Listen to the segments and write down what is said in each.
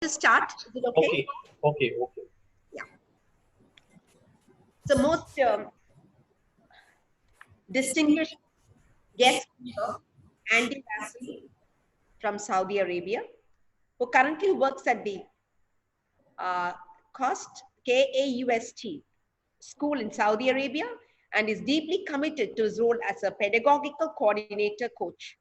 to start? Is it okay? Okay, okay, okay. Yeah. The most distinguished guest speaker, Andy Vasily from Saudi Arabia, who currently works at the KAUST school in Saudi Arabia and is deeply committed to his role as a pedagogical coordinator coach.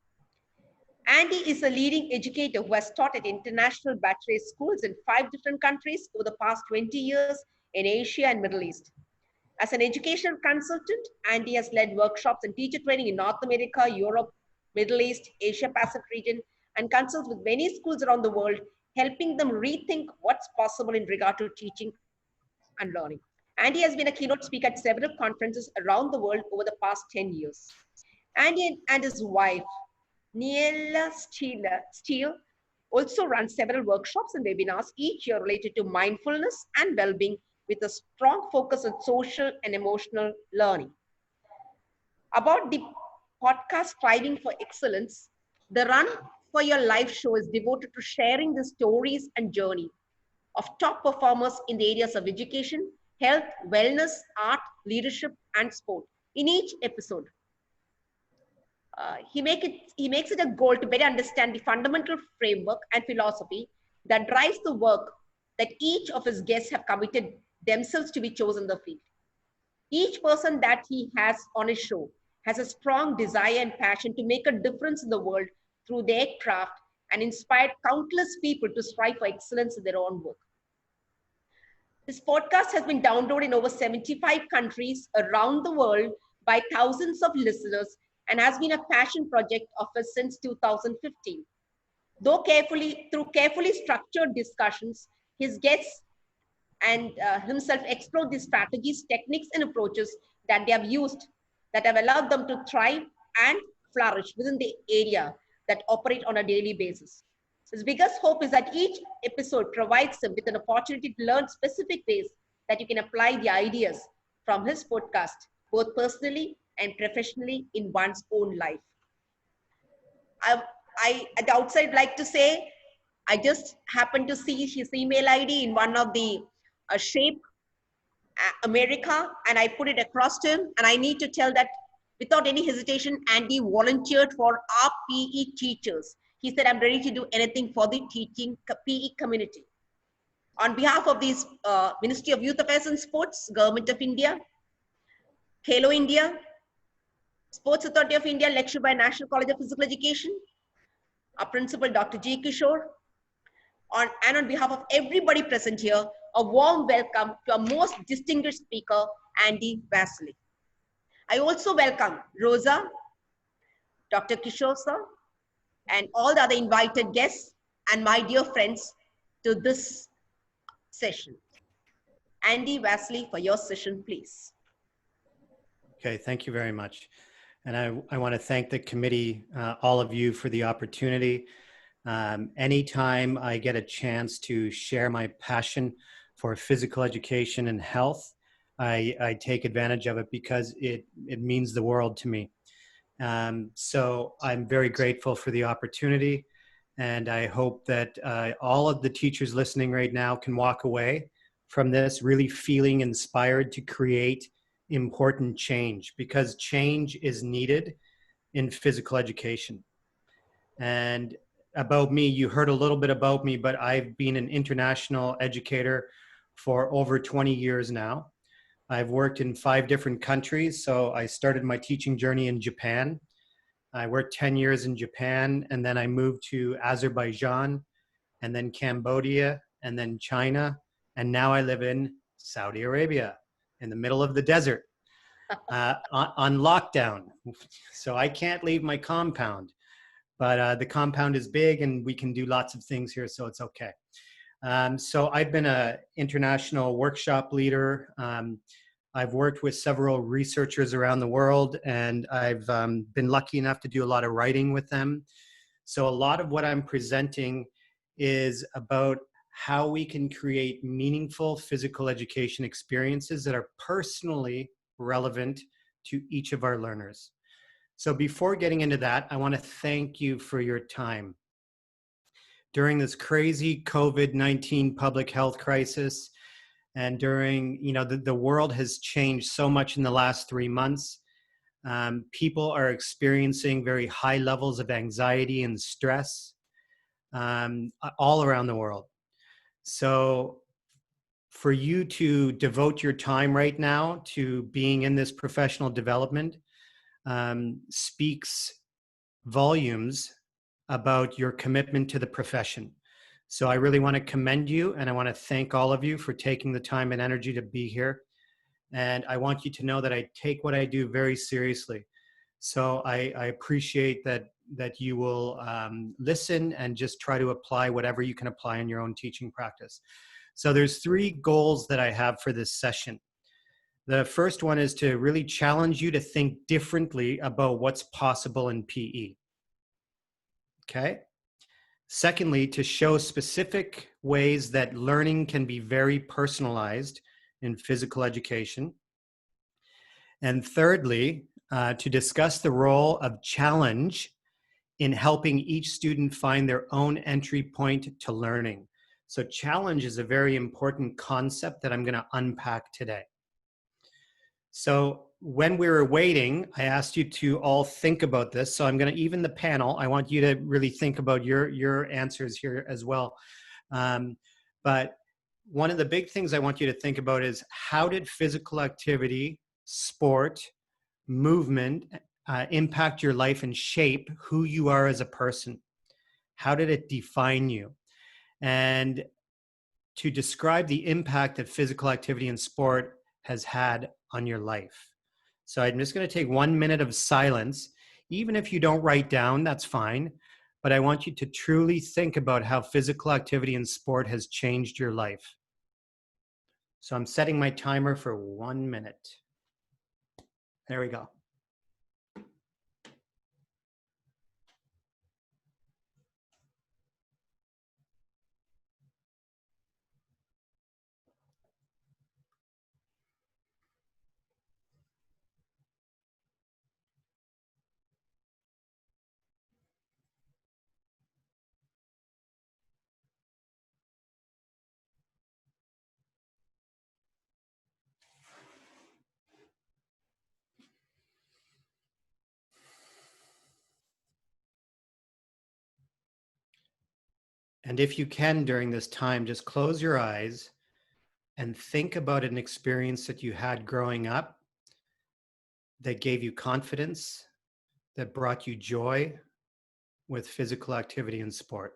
Andy is a leading educator who has taught at international battery schools in 5 different countries over the past 20 years in Asia and Middle East. As an educational consultant, Andy has led workshops and teacher training in North America, Europe, Middle East, Asia Pacific region, and consults with many schools around the world, helping them rethink what's possible in regard to teaching and learning. Andy has been a keynote speaker at several conferences around the world over the past 10 years. Andy and his wife, Niela Steele, also run several workshops and webinars each year related to mindfulness and well-being with a strong focus on social and emotional learning. About the podcast Striving for Excellence, the Run for Your Life show is devoted to sharing the stories and journey of top performers in the areas of education, health, wellness, art, leadership, and sport. In each episode, he makes it a goal to better understand the fundamental framework and philosophy that drives the work that each of his guests have committed themselves to be chosen the field. Each person that he has on his show has a strong desire and passion to make a difference in the world through their craft and inspired countless people to strive for excellence in their own work. This podcast has been downloaded in over 75 countries around the world by thousands of listeners and has been a passion project of his since 2015. Through carefully structured discussions, his guests and himself explore the strategies, techniques, and approaches that they have used that have allowed them to thrive and flourish within the area that operate on a daily basis. His biggest hope is that each episode provides him with an opportunity to learn specific ways that you can apply the ideas from his podcast, both personally and professionally in one's own life. I at the outside like to say, I just happened to see his email ID in one of the Shape America, and I put it across to him, and I need to tell that without any hesitation, Andy volunteered for our PE teachers. He said, I'm ready to do anything for the teaching PE community. On behalf of these Ministry of Youth Affairs and Sports, Government of India, Khelo India, Sports Authority of India, lectured by National College of Physical Education, our principal, Dr. G. Kishore, and on behalf of everybody present here, a warm welcome to our most distinguished speaker, Andy Vasily. I also welcome Rosa, Dr. Kishore sir, and all the other invited guests and my dear friends to this session. Andy Vasily, for your session, please. Okay, thank you very much. And I want to thank the committee, all of you, for the opportunity. Anytime I get a chance to share my passion for physical education and health, I take advantage of it because it means the world to me. So I'm very grateful for the opportunity, and I hope that all of the teachers listening right now can walk away from this really feeling inspired to create important change, because change is needed in physical education. And about me, you heard a little bit about me, but I've been an international educator for over 20 years now. I've worked in 5 different countries. So I started my teaching journey in Japan. I worked 10 years in Japan, and then I moved to Azerbaijan, and then Cambodia, and then China. And now I live in Saudi Arabia, in the middle of the desert, on lockdown. So I can't leave my compound. But the compound is big and we can do lots of things here, so it's okay. So I've been an international workshop leader. I've worked with several researchers around the world, and I've been lucky enough to do a lot of writing with them. So a lot of what I'm presenting is about how we can create meaningful physical education experiences that are personally relevant to each of our learners. So before getting into that, I want to thank you for your time. during this crazy COVID-19 public health crisis, and during, the world has changed so much in the last 3 months. People are experiencing very high levels of anxiety and stress all around the world. So for you to devote your time right now to being in this professional development speaks volumes about your commitment to the profession. So I really want to commend you, and I want to thank all of you for taking the time and energy to be here. And I want you to know that I take what I do very seriously. So I appreciate that you will listen and just try to apply whatever you can apply in your own teaching practice. So there's 3 goals that I have for this session. The first one is to really challenge you to think differently about what's possible in PE. Okay? Secondly, to show specific ways that learning can be very personalized in physical education. And thirdly, to discuss the role of challenge in helping each student find their own entry point to learning. So challenge is a very important concept that I'm going to unpack today. So when we were waiting, I asked you to all think about this. So I'm going to even the panel. I want you to really think about your answers here as well. But one of the big things I want you to think about is, how did physical activity, sport, movement impact your life and shape who you are as a person? How did it define you? And to describe the impact that physical activity and sport has had on your life. So I'm just going to take 1 minute of silence. Even if you don't write down, that's fine. But I want you to truly think about how physical activity and sport has changed your life. So I'm setting my timer for 1 minute. There we go. And if you can, during this time, just close your eyes and think about an experience that you had growing up that gave you confidence, that brought you joy with physical activity and sport.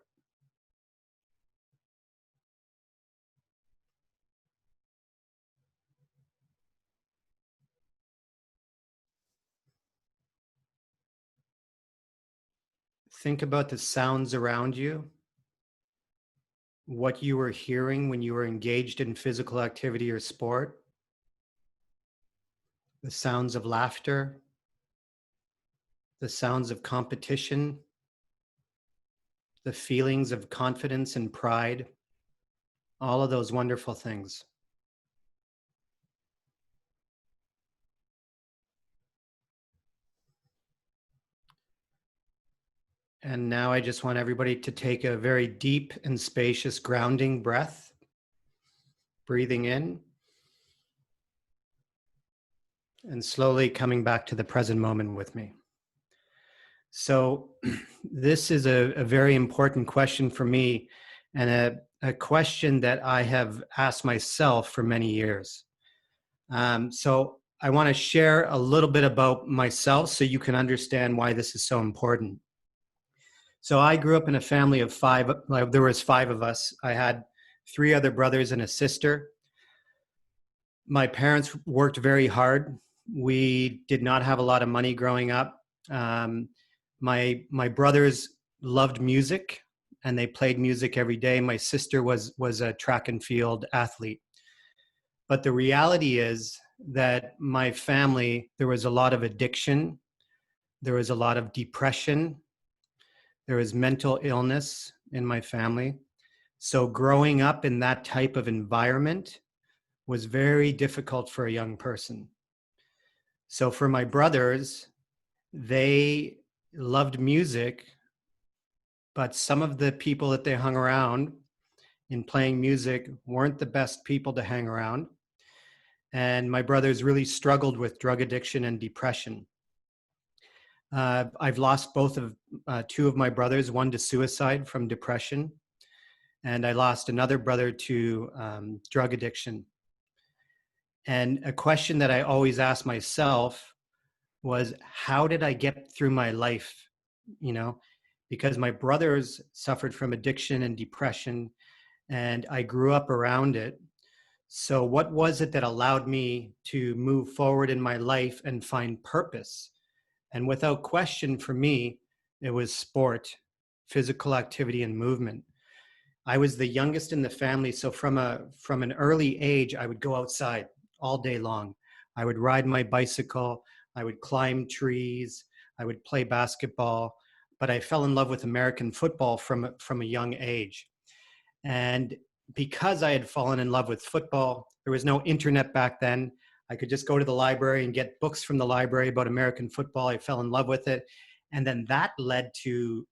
Think about the sounds around you, what you were hearing when you were engaged in physical activity or sport, the sounds of laughter, the sounds of competition, the feelings of confidence and pride, all of those wonderful things. And now I just want everybody to take a very deep and spacious grounding breath, breathing in, and slowly coming back to the present moment with me. So this is a very important question for me, and a question that I have asked myself for many years. So I want to share a little bit about myself so you can understand why this is so important. So I grew up in a family of 5. There was 5 of us. I had 3 other brothers and a sister. My parents worked very hard. We did not have a lot of money growing up. My brothers loved music, and they played music every day. My sister was a track and field athlete. But the reality is that my family, there was a lot of addiction. There was a lot of depression. There was mental illness in my family. So growing up in that type of environment was very difficult for a young person. So for my brothers, they loved music, but some of the people that they hung around in playing music weren't the best people to hang around. And my brothers really struggled with drug addiction and depression. I've lost two of my brothers, one to suicide from depression, and I lost another brother to drug addiction. And a question that I always ask myself was, how did I get through my life? You know, because my brothers suffered from addiction and depression, and I grew up around it. So what was it that allowed me to move forward in my life and find purpose? And without question, for me, it was sport, physical activity, and movement. I was the youngest in the family, so from an early age, I would go outside all day long. I would ride my bicycle, I would climb trees, I would play basketball, but I fell in love with American football from a young age. And because I had fallen in love with football, there was no internet back then. I could just go to the library and get books from the library about American football. I fell in love with it. And then that led to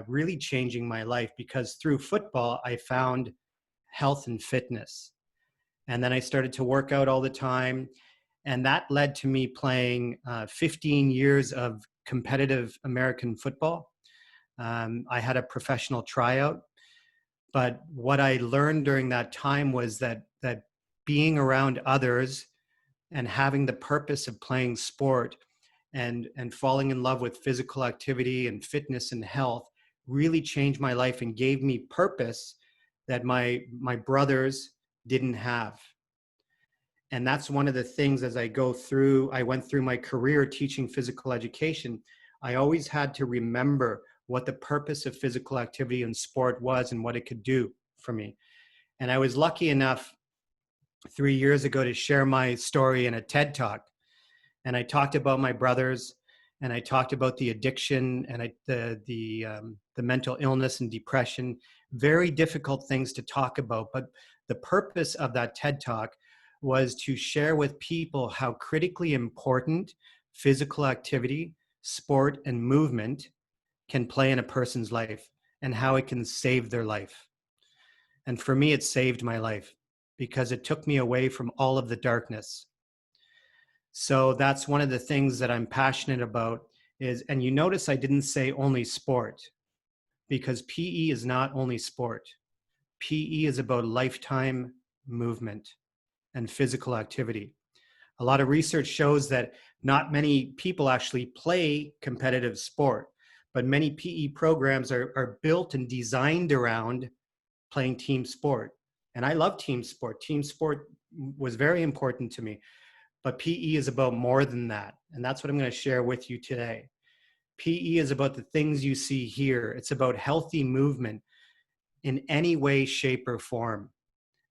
really changing my life, because through football, I found health and fitness. And then I started to work out all the time. And that led to me playing 15 years of competitive American football. I had a professional tryout. But what I learned during that time was that being around others and having the purpose of playing sport and falling in love with physical activity and fitness and health really changed my life and gave me purpose that my brothers didn't have. And that's one of the things, as I went through my career teaching physical education, I always had to remember what the purpose of physical activity and sport was and what it could do for me. And I was lucky enough 3 years ago to share my story in a TED Talk. And I talked about my brothers, and I talked about the addiction and the mental illness and depression, very difficult things to talk about. But the purpose of that TED Talk was to share with people how critically important physical activity, sport, and movement can play in a person's life and how it can save their life. And for me, it saved my life because it took me away from all of the darkness. So that's one of the things that I'm passionate about is, and you notice I didn't say only sport, because PE is not only sport. PE is about lifetime movement and physical activity. A lot of research shows that not many people actually play competitive sport, but many PE programs are built and designed around playing team sport. And I love team sport. Team sport was very important to me, but PE is about more than that. And that's what I'm going to share with you today. PE is about the things you see here. It's about healthy movement in any way, shape, or form.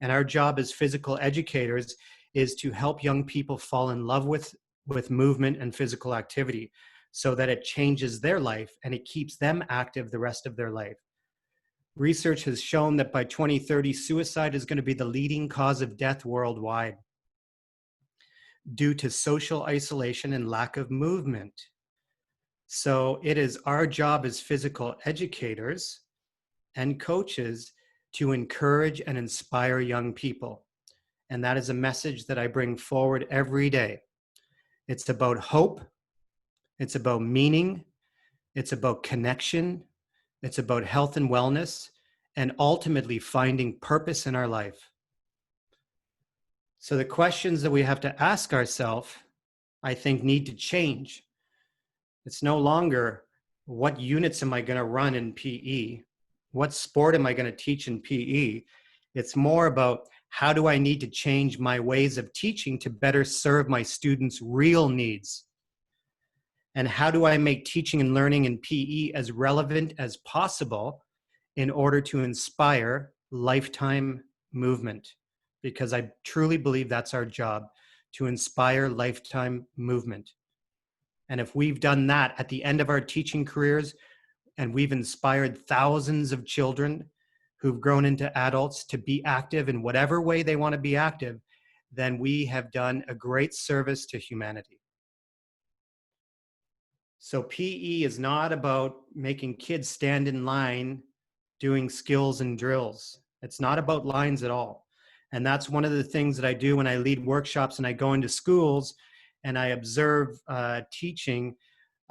And our job as physical educators is to help young people fall in love with movement and physical activity so that it changes their life and it keeps them active the rest of their life. Research has shown that by 2030, suicide is going to be the leading cause of death worldwide due to social isolation and lack of movement. So it is our job as physical educators and coaches to encourage and inspire young people. And that is a message that I bring forward every day. It's about hope. It's about meaning. It's about connection. It's about health and wellness, and ultimately finding purpose in our life. So the questions that we have to ask ourselves, I think, need to change. It's no longer, what units am I going to run in PE? What sport am I going to teach in PE? It's more about, how do I need to change my ways of teaching to better serve my students' real needs? And how do I make teaching and learning in PE as relevant as possible in order to inspire lifetime movement? Because I truly believe that's our job, to inspire lifetime movement. And if we've done that at the end of our teaching careers, and we've inspired thousands of children who've grown into adults to be active in whatever way they want to be active, then we have done a great service to humanity. So PE is not about making kids stand in line doing skills and drills. It's not about lines at all. And that's one of the things that I do when I lead workshops and I go into schools and I observe teaching.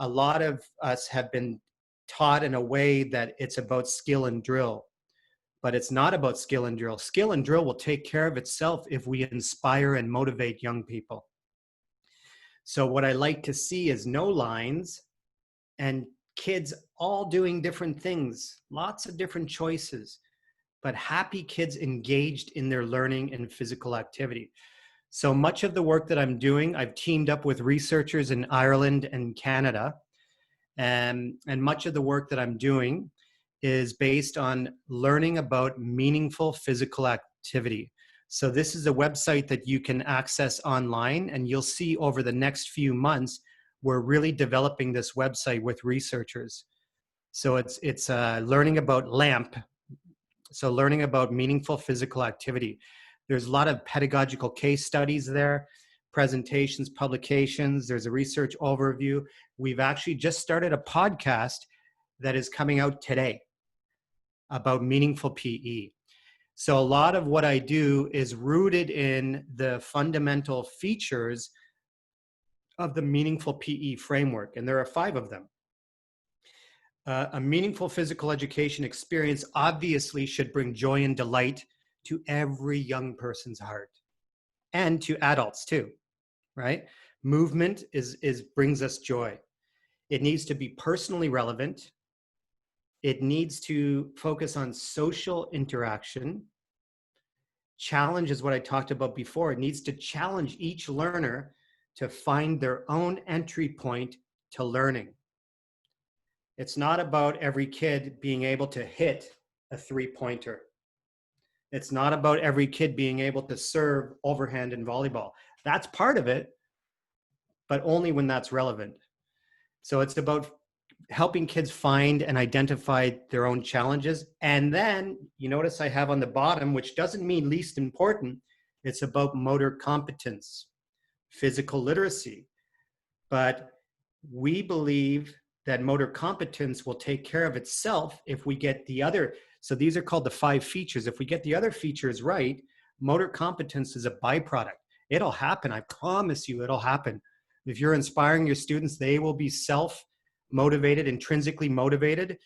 A lot of us have been taught in a way that it's about skill and drill, but it's not about skill and drill. Skill and drill will take care of itself if we inspire and motivate young people. So what I like to see is no lines and kids all doing different things, lots of different choices, but happy kids engaged in their learning and physical activity. So much of the work that I'm doing, I've teamed up with researchers in Ireland and Canada. And much of the work that I'm doing is based on learning about meaningful physical activity. So this is a website that you can access online, and you'll see over the next few months, we're really developing this website with researchers. So it's learning about LAMP. So learning about meaningful physical activity. There's a lot of pedagogical case studies there, presentations, publications. There's a research overview. We've actually just started a podcast that is coming out today about meaningful PE. So a lot of what I do is rooted in the fundamental features of the meaningful PE framework, and there are 5 of them. A meaningful physical education experience obviously should bring joy and delight to every young person's heart, and to adults too, right? Movement brings us joy. It needs to be personally relevant. It needs to focus on social interaction. Challenge is what I talked about before. It needs to challenge each learner to find their own entry point to learning. It's not about every kid being able to hit a 3-pointer. It's not about every kid being able to serve overhand in volleyball. That's part of it, but only when that's relevant. So it's about helping kids find and identify their own challenges. And then you notice I have on the bottom, which doesn't mean least important, it's about motor competence, physical literacy. But we believe that motor competence will take care of itself if we get the other. So these are called the 5 features. If we get the other features right, motor competence is a byproduct. It'll happen. I promise you it'll happen. If you're inspiring your students, they will be self-motivated, intrinsically motivated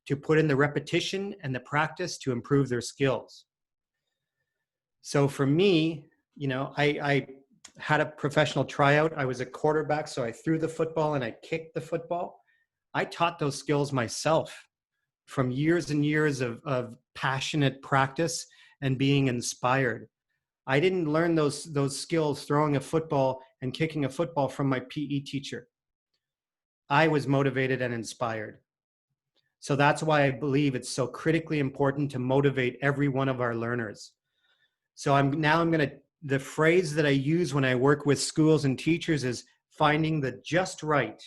to put in the repetition and the practice to improve their skills. So for me, you know, I had a professional tryout. I was a quarterback, so I threw the football and I kicked the football. I taught those skills myself from years and years of passionate practice and being inspired. I didn't learn those skills throwing a football and kicking a football from my PE teacher. I was motivated and inspired. So that's why I believe it's so critically important to motivate every one of our learners. So the phrase that I use when I work with schools and teachers is finding the just right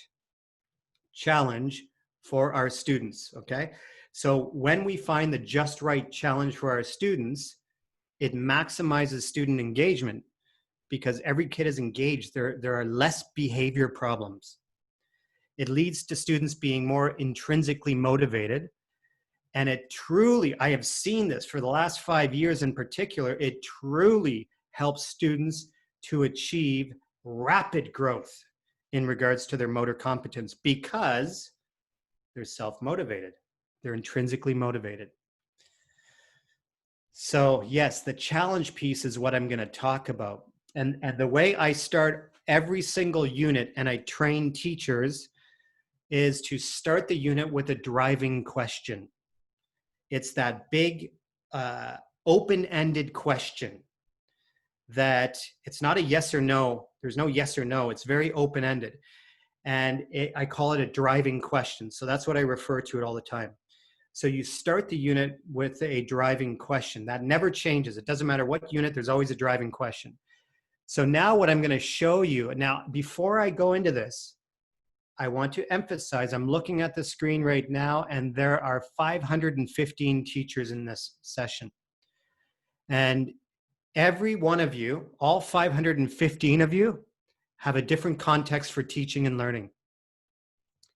challenge for our students, okay? So when we find the just right challenge for our students, it maximizes student engagement because every kid is engaged. There are less behavior problems. It leads to students being more intrinsically motivated. And it truly, I have seen this for the last 5 years in particular, it truly helps students to achieve rapid growth in regards to their motor competence because they're self-motivated. They're intrinsically motivated. So yes, the challenge piece is what I'm going to talk about. And the way I start every single unit and I train teachers is to start the unit with a driving question. It's that big open-ended question that it's not a yes or no. There's no yes or no. It's very open-ended. And I call it a driving question. So that's what I refer to it all the time. So you start the unit with a driving question. That never changes. It doesn't matter what unit, there's always a driving question. So now what I'm going to show you, now before I go into this, I want to emphasize, I'm looking at the screen right now, and there are 515 teachers in this session. And every one of you, all 515 of you, have a different context for teaching and learning.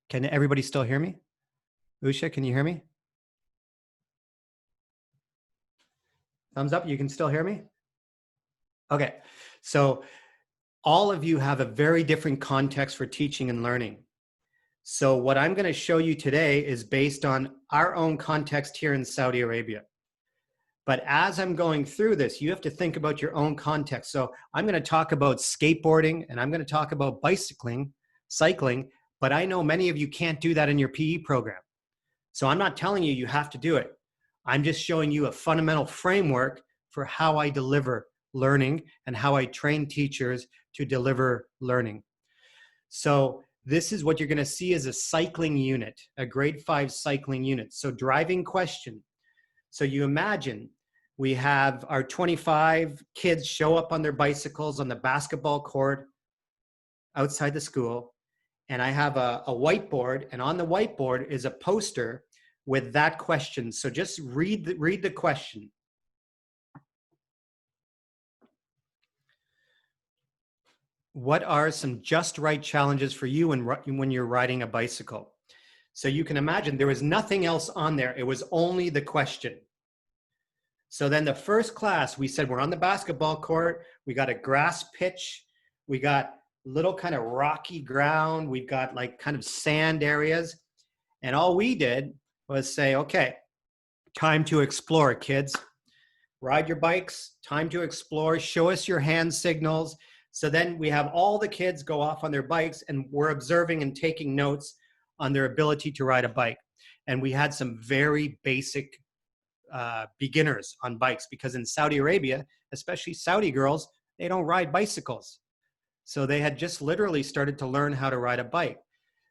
Can everybody still hear me? Usha, can you hear me? Thumbs up, you can still hear me? Okay, so all of you have a very different context for teaching and learning. So what I'm going to show you today is based on our own context here in Saudi Arabia. But as I'm going through this, you have to think about your own context. So I'm going to talk about skateboarding and I'm going to talk about cycling, but I know many of you can't do that in your PE program. So I'm not telling you you have to do it. I'm just showing you a fundamental framework for how I deliver learning and how I train teachers to deliver learning. So this is what you're going to see as a cycling unit, a grade 5 cycling unit. So driving question. So you imagine we have our 25 kids show up on their bicycles on the basketball court outside the school. And I have a whiteboard, and on the whiteboard is a poster with that question. So just read the question. What are some just right challenges for you when you're riding a bicycle? So you can imagine there was nothing else on there. It was only the question. So then the first class, we said we're on the basketball court. We got a grass pitch. We got little kind of rocky ground. We've got like kind of sand areas. And all we did was say, okay, time to explore, kids. Ride your bikes, time to explore, show us your hand signals. So then we have all the kids go off on their bikes and we're observing and taking notes on their ability to ride a bike. And we had some very basic beginners on bikes, because in Saudi Arabia, especially Saudi girls, they don't ride bicycles. So they had just literally started to learn how to ride a bike.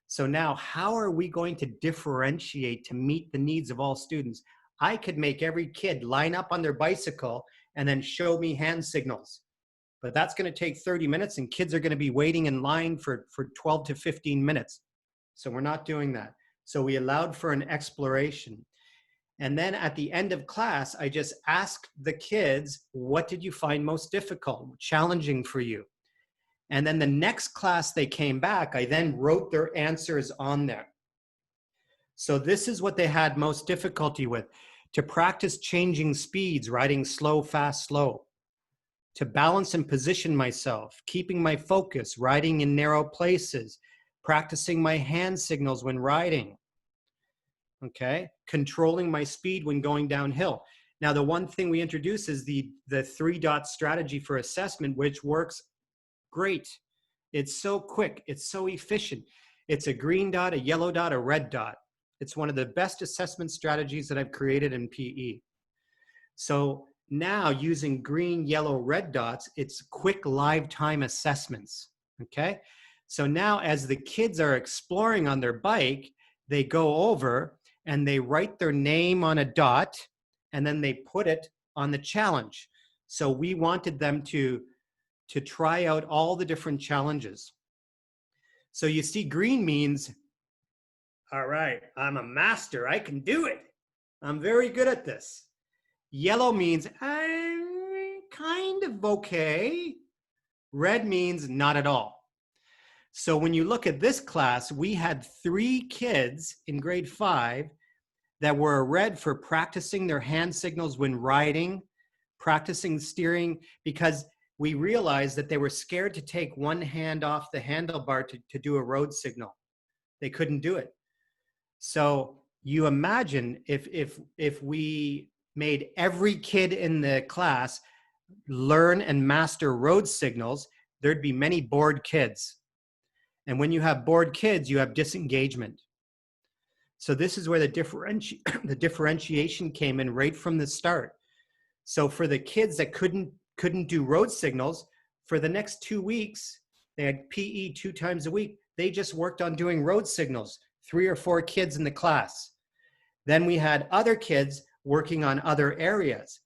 So now how are we going to differentiate to meet the needs of all students? I could make every kid line up on their bicycle and then show me hand signals. But that's going to take 30 minutes and kids are going to be waiting in line for 12 to 15 minutes. So we're not doing that. So we allowed for an exploration. And then at the end of class, I just asked the kids, what did you find most difficult, challenging for you? And then the next class they came back, I then wrote their answers on there. So this is what they had most difficulty with: to practice changing speeds, riding slow, fast, slow; to balance and position myself, keeping my focus, riding in narrow places, practicing my hand signals when riding, okay, controlling my speed when going downhill. Now, the one thing we introduce is the 3-dot strategy for assessment, which works great. It's so quick, it's so efficient. It's a green dot, a yellow dot, a red dot. It's one of the best assessment strategies that I've created in PE. So now using green, yellow, red dots, it's quick live time assessments, okay? So now as the kids are exploring on their bike, they go over and they write their name on a dot and then they put it on the challenge. So we wanted them to try out all the different challenges. So you see, green means, all right, I'm a master, I can do it. I'm very good at this. Yellow means I'm kind of okay. Red means not at all. So when you look at this class, we had 3 kids in grade 5 that were red for practicing their hand signals when riding, practicing steering, because we realized that they were scared to take one hand off the handlebar to do a road signal. They couldn't do it. So you imagine if we made every kid in the class learn and master road signals, there'd be many bored kids. And when you have bored kids, you have disengagement. So this is where the differentiation came in right from the start. So for the kids that couldn't do road signals, for the next 2 weeks, they had PE 2 times a week. They just worked on doing road signals, 3 or 4 kids in the class. Then we had other kids working on other areas.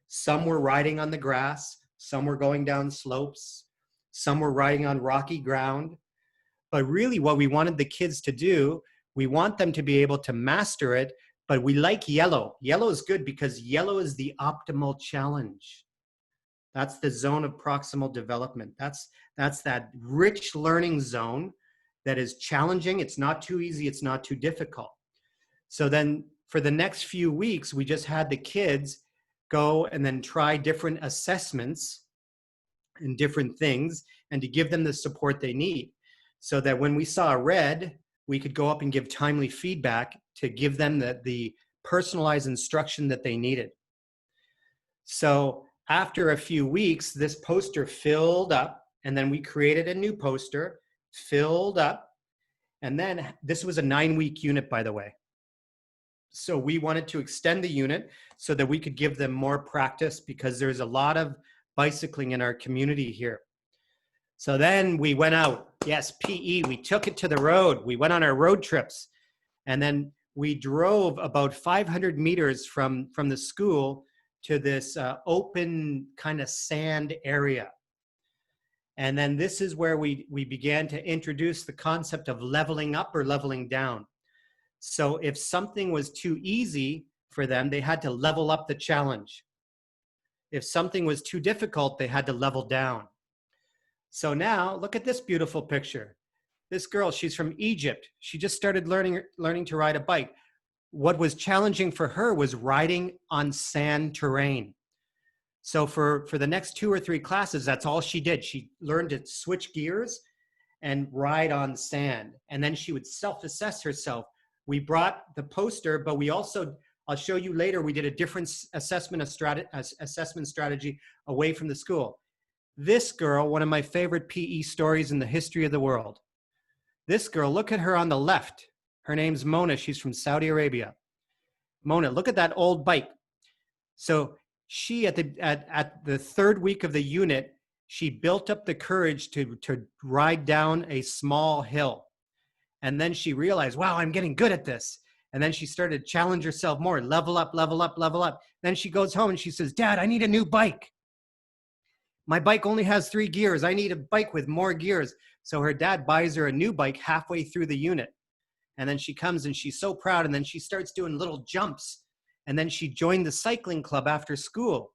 Some were riding on the grass, some were going down slopes, some were riding on rocky ground. But really what we wanted the kids to do, we want them to be able to master it, but we like yellow. Yellow is good because yellow is the optimal challenge. That's the zone of proximal development. That's that rich learning zone that is challenging. It's not too easy. It's not too difficult. So then for the next few weeks, we just had the kids go and then try different assessments and different things, and to give them the support they need, so that when we saw a red, we could go up and give timely feedback to give them the personalized instruction that they needed. So after a few weeks, this poster filled up, and then we created a new poster, filled up, and then this was a 9-week unit, by the way. So we wanted to extend the unit so that we could give them more practice, because there's a lot of bicycling in our community here. So then we went out. Yes, PE, we took it to the road. We went on our road trips. And then we drove about 500 meters from the school to this open kind of sand area. And then this is where we began to introduce the concept of leveling up or leveling down. So if something was too easy for them, they had to level up the challenge. If something was too difficult, they had to level down. So now look at this beautiful picture. This girl, she's from Egypt. She just started learning to ride a bike. What was challenging for her was riding on sand terrain. So for the next 2 or 3 classes, that's all she did. She learned to switch gears and ride on sand. And then she would self-assess herself. We brought the poster, but we also, I'll show you later, we did a different assessment strategy away from the school. This girl, one of my favorite PE stories in the history of the world. This girl, look at her on the left. Her name's Mona. She's from Saudi Arabia. Mona, look at that old bike. So she, at the 3rd week of the unit, she built up the courage to ride down a small hill. And then she realized, wow, I'm getting good at this. And then she started to challenge herself more, level up, level up, level up. Then she goes home and she says, Dad, I need a new bike. My bike only has 3 gears. I need a bike with more gears. So her dad buys her a new bike halfway through the unit. And then she comes and she's so proud. And then she starts doing little jumps. And then she joined the cycling club after school.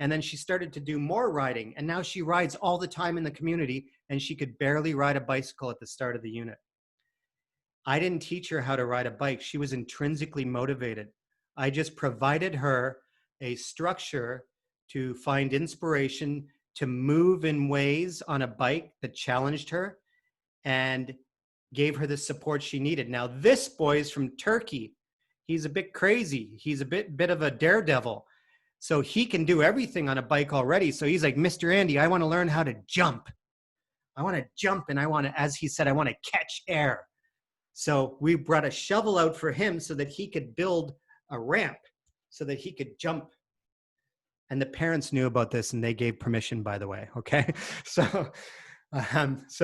And then she started to do more riding. And now she rides all the time in the community. And she could barely ride a bicycle at the start of the unit. I didn't teach her how to ride a bike. She was intrinsically motivated. I just provided her a structure to find inspiration, to move in ways on a bike that challenged her and gave her the support she needed. Now, this boy is from Turkey. He's a bit crazy. He's a bit of a daredevil. So he can do everything on a bike already. So he's like, Mr. Andy, I want to learn how to jump. I want to jump, and I want to, as he said, I want to catch air. So we brought a shovel out for him so that he could build a ramp so that he could jump. And the parents knew about this, and they gave permission, by the way. Okay. So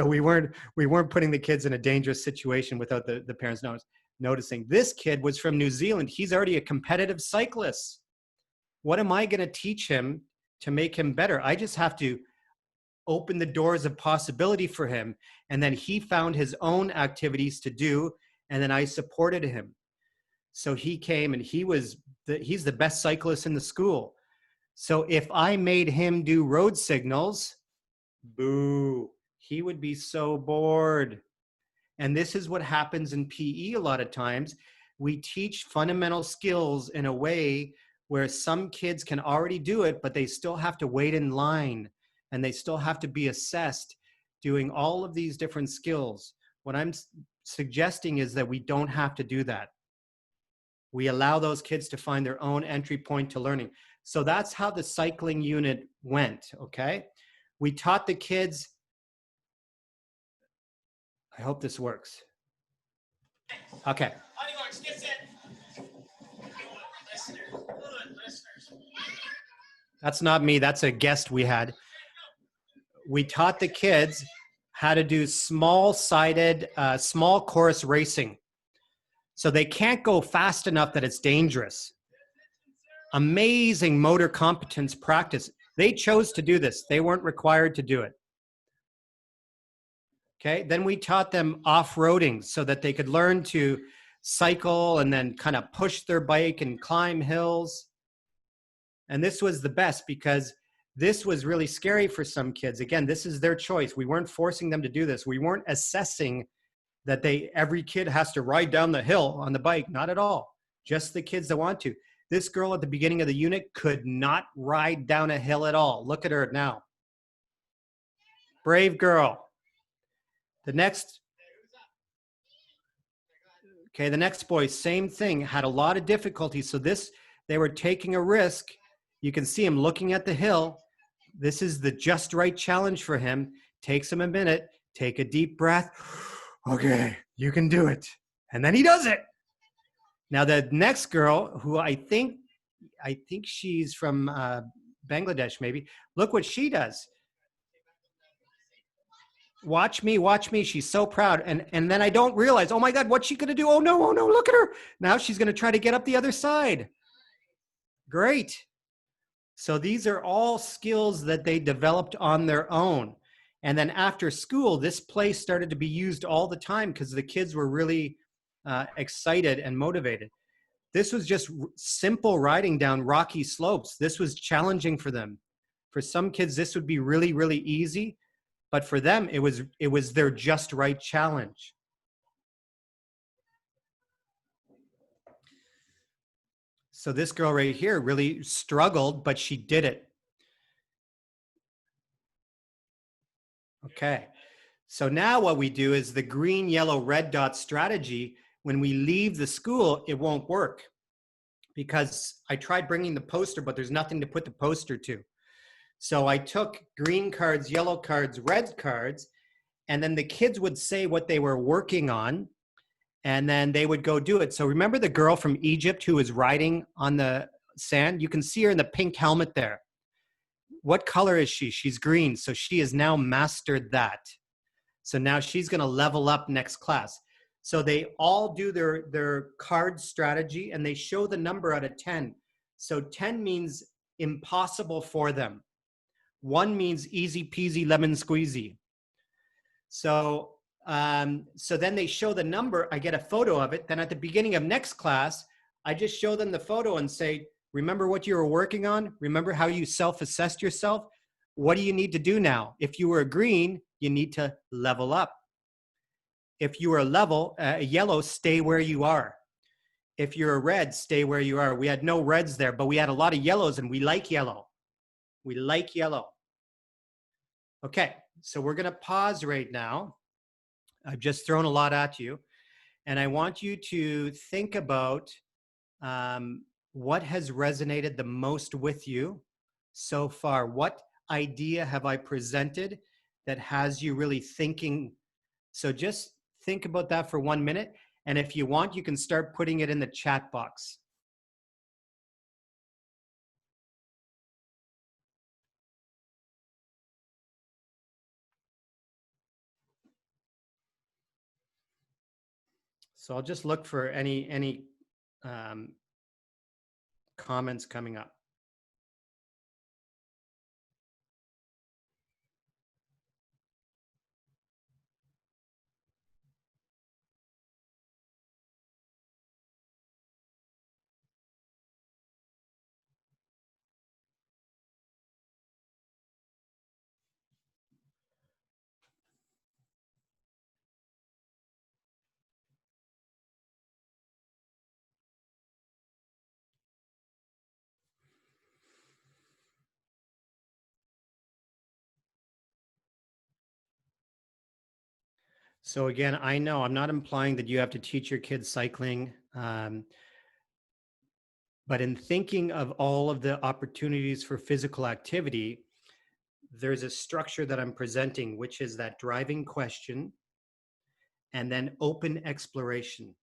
we weren't putting the kids in a dangerous situation without the parents noticing. This kid was from New Zealand. He's already a competitive cyclist. What am I going to teach him to make him better? I just have to open the doors of possibility for him. And then he found his own activities to do. And then I supported him. So he came, and he's the best cyclist in the school. So if I made him do road signals, boo, he would be so bored. And this is what happens in PE a lot of times. We teach fundamental skills in a way where some kids can already do it, but they still have to wait in line, and they still have to be assessed doing all of these different skills. What I'm suggesting is that we don't have to do that. We allow those kids to find their own entry point to learning. So that's how the cycling unit went, okay? We taught the kids, I hope this works. Okay. That's not me, that's a guest we had. We taught the kids how to do small-sided, small course racing. So they can't go fast enough that it's dangerous. Amazing motor competence practice. They chose to do this. They weren't required to do it. Okay, then we taught them off-roading so that they could learn to cycle and then kind of push their bike and climb hills. And this was the best because this was really scary for some kids. Again, this is their choice. We weren't forcing them to do this. We weren't assessing that every kid has to ride down the hill on the bike. Not at all. Just the kids that want to. This girl at the beginning of the unit could not ride down a hill at all. Look at her now. Brave girl. The next boy, same thing, had a lot of difficulty. So they were taking a risk. You can see him looking at the hill. This is the just right challenge for him. Takes him a minute. Take a deep breath. Okay, you can do it. And then he does it. Now the next girl, who I think she's from Bangladesh maybe. Look what she does. Watch me. She's so proud. And then I don't realize, oh my God, what's she going to do? Oh no, look at her. Now she's going to try to get up the other side. Great. So these are all skills that they developed on their own. And then after school, this play started to be used all the time because the kids were really excited and motivated. This was just simple riding down rocky slopes. This was challenging for them. For some kids, this would be really, really easy. But for them, it was their just right challenge. So this girl right here really struggled, but she did it. Okay. So now what we do is the green, yellow, red dot strategy. When we leave the school, it won't work because I tried bringing the poster, but there's nothing to put the poster to. So I took green cards, yellow cards, red cards, and then the kids would say what they were working on, and then they would go do it. So remember the girl from Egypt who was riding on the sand? You can see her in the pink helmet there. What color is she? She's green. So she has now mastered that. So now she's going to level up next class. So they all do their card strategy and they show the number out of 10. So 10 means impossible for them. 1 means easy peasy lemon squeezy. So then they show the number. I get a photo of it. Then at the beginning of next class, I just show them the photo and say, remember what you were working on? Remember how you self-assessed yourself? What do you need to do now? If you were a green, you need to level up. If you were a yellow, stay where you are. If you're a red, stay where you are. We had no reds there, but we had a lot of yellows and we like yellow. We like yellow. Okay, so we're gonna pause right now. I've just thrown a lot at you. And I want you to think about what has resonated the most with you so far. What idea have I presented that has you really thinking? So just think about that for 1 minute. And if you want, you can start putting it in the chat box. So I'll just look for any comments coming up. So again, I know I'm not implying that you have to teach your kids cycling, but in thinking of all of the opportunities for physical activity, there's a structure that I'm presenting, which is that driving question and then open exploration,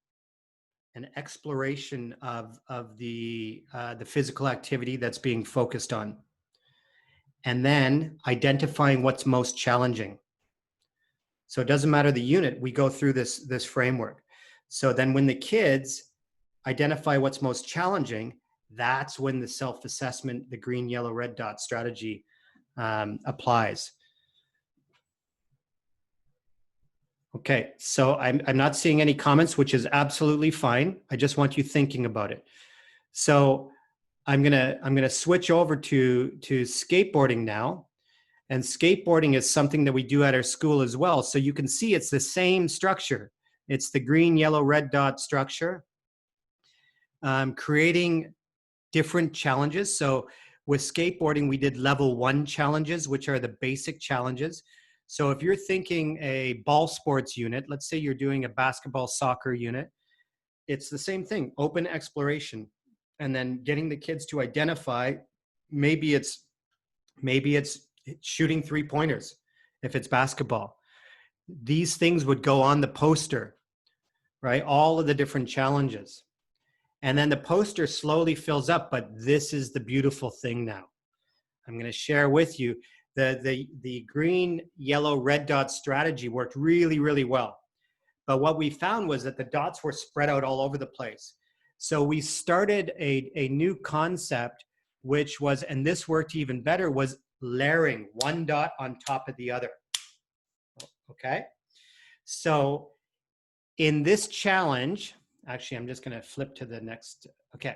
an exploration of the physical activity that's being focused on, and then identifying what's most challenging. So it doesn't matter the unit, we go through this framework. So then when the kids identify what's most challenging, that's when the self-assessment, the green, yellow, red dot strategy applies. Okay, so I'm not seeing any comments, which is absolutely fine. I just want you thinking about it. So I'm gonna switch over to skateboarding now. And skateboarding is something that we do at our school as well. So you can see it's the same structure. It's the green, yellow, red dot structure. Creating different challenges. So with skateboarding, we did level 1 challenges, which are the basic challenges. So if you're thinking a ball sports unit, let's say you're doing a basketball soccer unit, it's the same thing, open exploration, and then getting the kids to identify, maybe it's shooting 3-pointers if it's basketball. These things would go on the poster, right? All of the different challenges. And then the poster slowly fills up, but this is the beautiful thing now. I'm going to share with you the green, yellow, red dot strategy worked really, really well. But what we found was that the dots were spread out all over the place. So we started a new concept, which was, and this worked even better, was layering one dot on top of the other. Okay? So in this challenge, actually, I'm just going to flip to the next. Okay.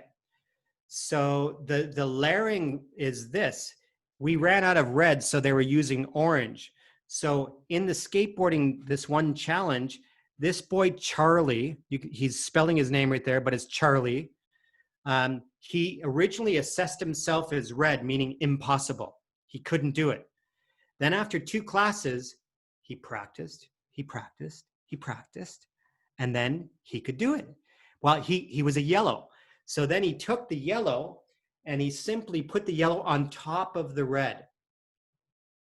So the layering is this. We ran out of red, so they were using orange. So in the skateboarding, this one challenge, this boy, Charlie, he's spelling his name right there, but it's Charlie. He originally assessed himself as red, meaning impossible. He couldn't do it. Then after 2 classes, he practiced, and then he could do it. Well, he was a yellow. So then he took the yellow and he simply put the yellow on top of the red.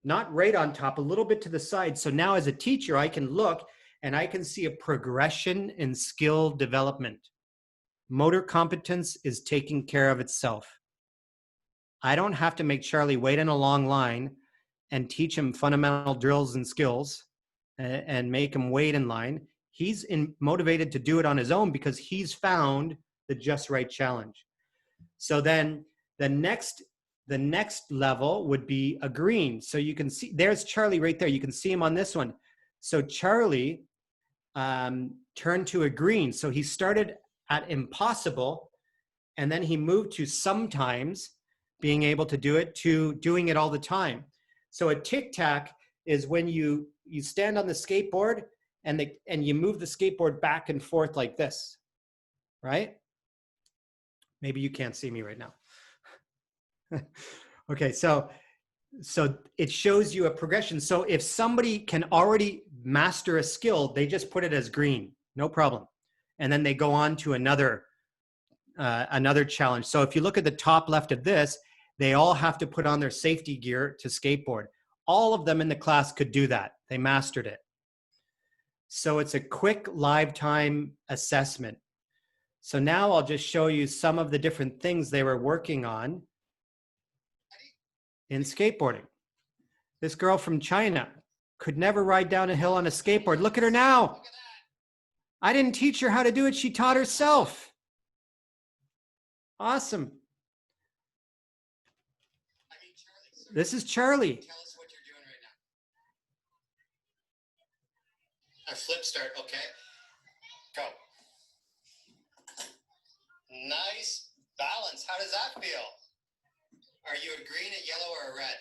Not right on top, a little bit to the side. So now as a teacher, I can look and I can see a progression in skill development. Motor competence is taking care of itself. I don't have to make Charlie wait in a long line and teach him fundamental drills and skills and make him wait in line. He's motivated to do it on his own because he's found the just right challenge. So then the next level would be a green. So you can see, there's Charlie right there. You can see him on this one. So Charlie turned to a green. So he started at impossible, and then he moved to sometimes being able to do it to doing it all the time. So a tic-tac is when you stand on the skateboard and you move the skateboard back and forth like this, right? Maybe you can't see me right now. Okay, so it shows you a progression. So if somebody can already master a skill, they just put it as green, no problem. And then they go on to another challenge. So if you look at the top left of this, they all have to put on their safety gear to skateboard. All of them in the class could do that. They mastered it. So it's a quick live time assessment. So now I'll just show you some of the different things they were working on in skateboarding. This girl from China could never ride down a hill on a skateboard. Look at her now. I didn't teach her how to do it. She taught herself. Awesome. This is Charlie. Tell us what you're doing right now. A flip start, okay. Go. Nice balance. How does that feel? Are you a green, a yellow, or a red?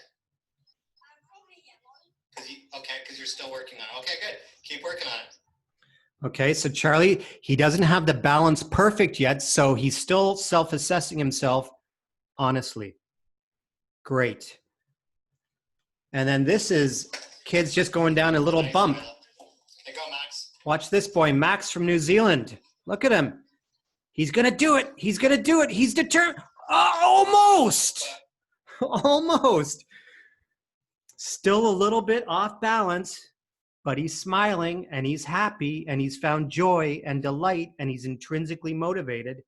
Because you're still working on it. Okay, good. Keep working on it. Okay, so Charlie, he doesn't have the balance perfect yet, so he's still self-assessing himself honestly. Great. And then this is kids just going down a little bump. Hey, go, Max. Watch this boy, Max from New Zealand. Look at him. He's going to do it. He's going to do it. He's determined. Almost. Almost. Still a little bit off balance, but he's smiling and he's happy and he's found joy and delight and he's intrinsically motivated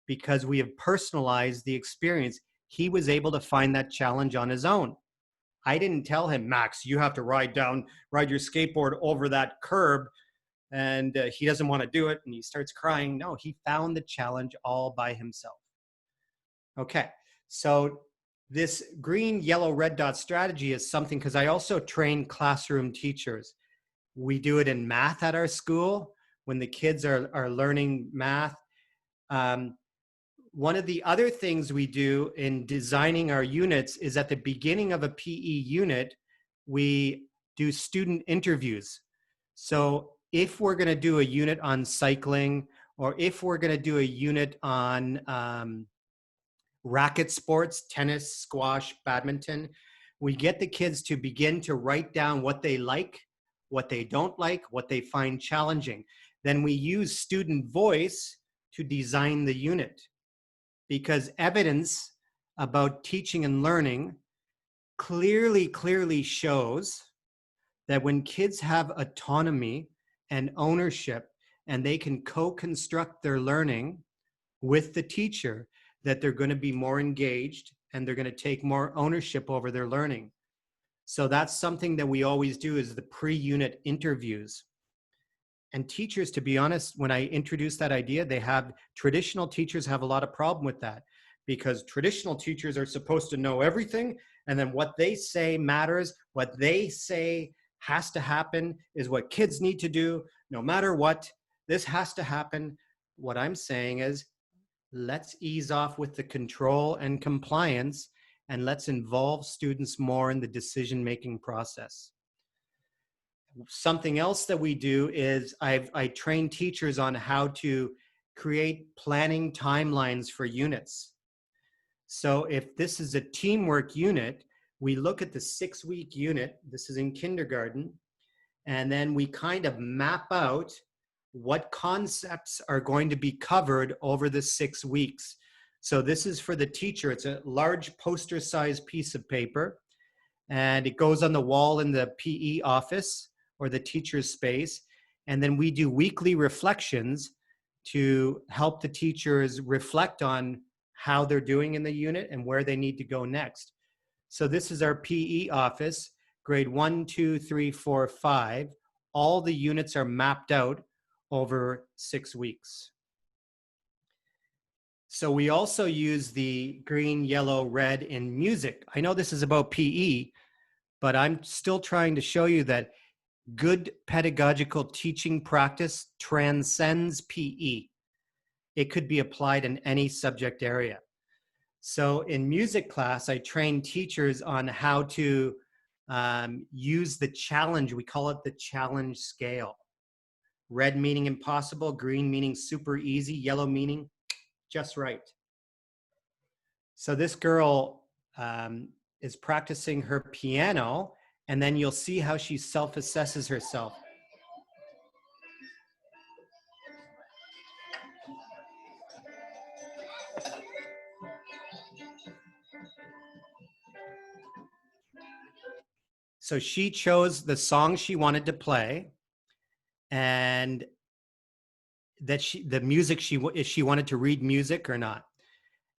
because we have personalized the experience. He was able to find that challenge on his own. I didn't tell him, Max, you have to ride your skateboard over that curb, and he doesn't want to do it and he starts crying. No, he found the challenge all by himself. Okay, so this green, yellow, red dot strategy is something, because I also train classroom teachers. We do it in math at our school when the kids are learning math. One of the other things we do in designing our units is at the beginning of a PE unit, we do student interviews. So if we're going to do a unit on cycling, or if we're going to do a unit on racket sports, tennis, squash, badminton, we get the kids to begin to write down what they like, what they don't like, what they find challenging. Then we use student voice to design the unit, because evidence about teaching and learning clearly shows that when kids have autonomy and ownership and they can co-construct their learning with the teacher, that they're going to be more engaged and they're going to take more ownership over their learning. So that's something that we always do, is the pre-unit interviews. And teachers, to be honest, when I introduce that idea, traditional teachers have a lot of problem with that, because traditional teachers are supposed to know everything, and then what they say matters. What they say has to happen is what kids need to do, no matter what. This has to happen. What I'm saying is, let's ease off with the control and compliance, and let's involve students more in the decision-making process. Something else that we do is I train teachers on how to create planning timelines for units. So if this is a teamwork unit, we look at the 6-week unit. This is in kindergarten. And then we kind of map out what concepts are going to be covered over the 6 weeks. So this is for the teacher. It's a large poster-sized piece of paper, and it goes on the wall in the PE office or the teacher's space. And then we do weekly reflections to help the teachers reflect on how they're doing in the unit and where they need to go next. So this is our PE office, grade 1, 2, 3, 4, 5. All the units are mapped out over 6 weeks. So we also use the green, yellow, red in music. I know this is about PE, but I'm still trying to show you that good pedagogical teaching practice transcends PE. It could be applied in any subject area. So in music class, I train teachers on how to use the challenge. We call it the challenge scale. Red meaning impossible, green meaning super easy, yellow meaning just right. So this girl is practicing her piano, and then you'll see how she self-assesses herself. So she chose the song she wanted to play, and that the music if she wanted to read music or not.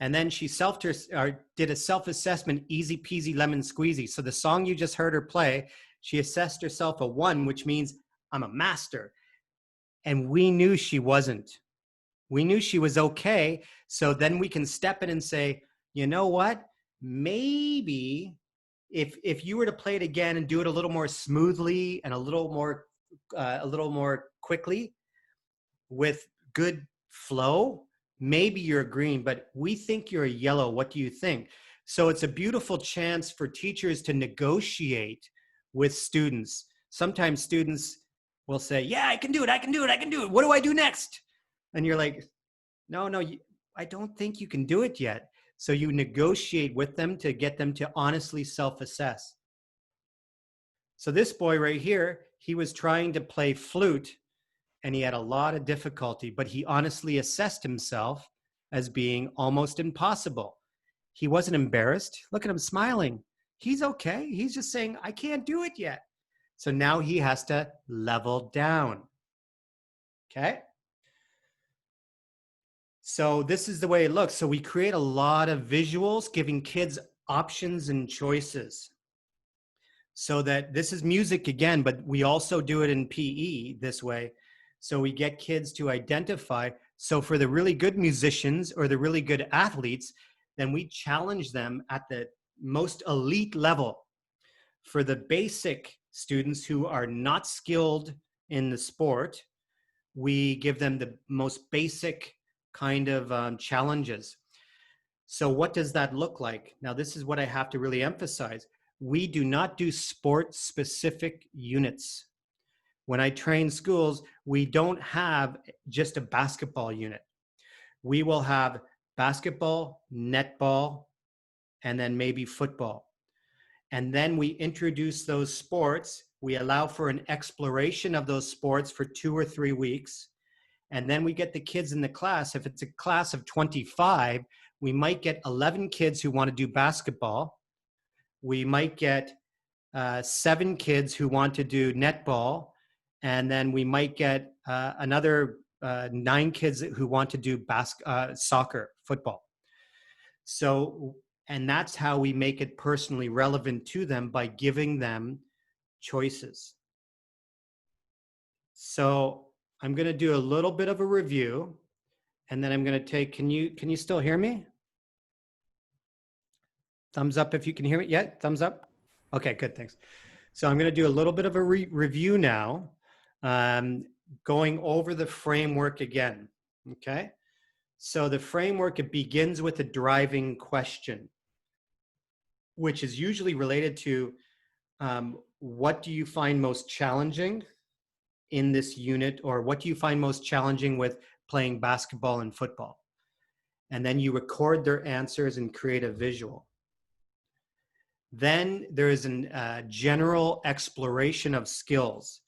And then she did a self-assessment, easy peasy lemon squeezy. So the song you just heard her play, she assessed herself a 1, which means I'm a master. And we knew she wasn't. We knew she was okay. So then we can step in and say, you know what? Maybe if you were to play it again and do it a little more smoothly and a little more quickly with good flow, maybe you're a green, but we think you're a yellow. What do you think? So it's a beautiful chance for teachers to negotiate with students. Sometimes students will say, yeah, I can do it. I can do it. I can do it. What do I do next? And you're like, no, I don't think you can do it yet. So you negotiate with them to get them to honestly self-assess. So this boy right here, he was trying to play flute, and he had a lot of difficulty, but he honestly assessed himself as being almost impossible. He wasn't embarrassed. Look at him smiling. He's okay. He's just saying, I can't do it yet. So now he has to level down. Okay? So this is the way it looks. So we create a lot of visuals, giving kids options and choices. So that this is music again, but we also do it in PE this way. So we get kids to identify. So for the really good musicians or the really good athletes, then we challenge them at the most elite level. For the basic students who are not skilled in the sport, we give them the most basic kind of challenges. So what does that look like? Now, this is what I have to really emphasize. We do not do sport-specific units. When I train schools, we don't have just a basketball unit. We will have basketball, netball, and then maybe football. And then we introduce those sports. We allow for an exploration of those sports for 2 or 3 weeks. And then we get the kids in the class. If it's a class of 25, we might get 11 kids who want to do basketball. We might get 7 kids who want to do netball. And then we might get another 9 kids who want to do soccer, football. So, and that's how we make it personally relevant to them, by giving them choices. So I'm going to do a little bit of a review, and then I'm going to take, can you still hear me? Thumbs up if you can hear me. Yeah, thumbs up. Okay, good, thanks. So I'm going to do a little bit of a review now, going over the framework again, okay? So the framework, it begins with a driving question, which is usually related to what do you find most challenging in this unit, or what do you find most challenging with playing basketball and football? And then you record their answers and create a visual. Then there is a general exploration of skills.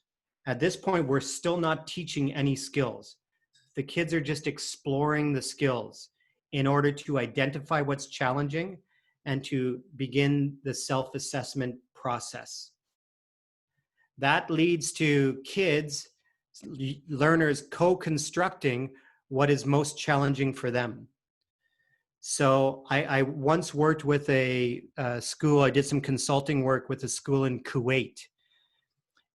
At this point, we're still not teaching any skills. The kids are just exploring the skills in order to identify what's challenging and to begin the self-assessment process. That leads to kids, learners, co-constructing what is most challenging for them. So I once worked with a school. I did some consulting work with a school in Kuwait,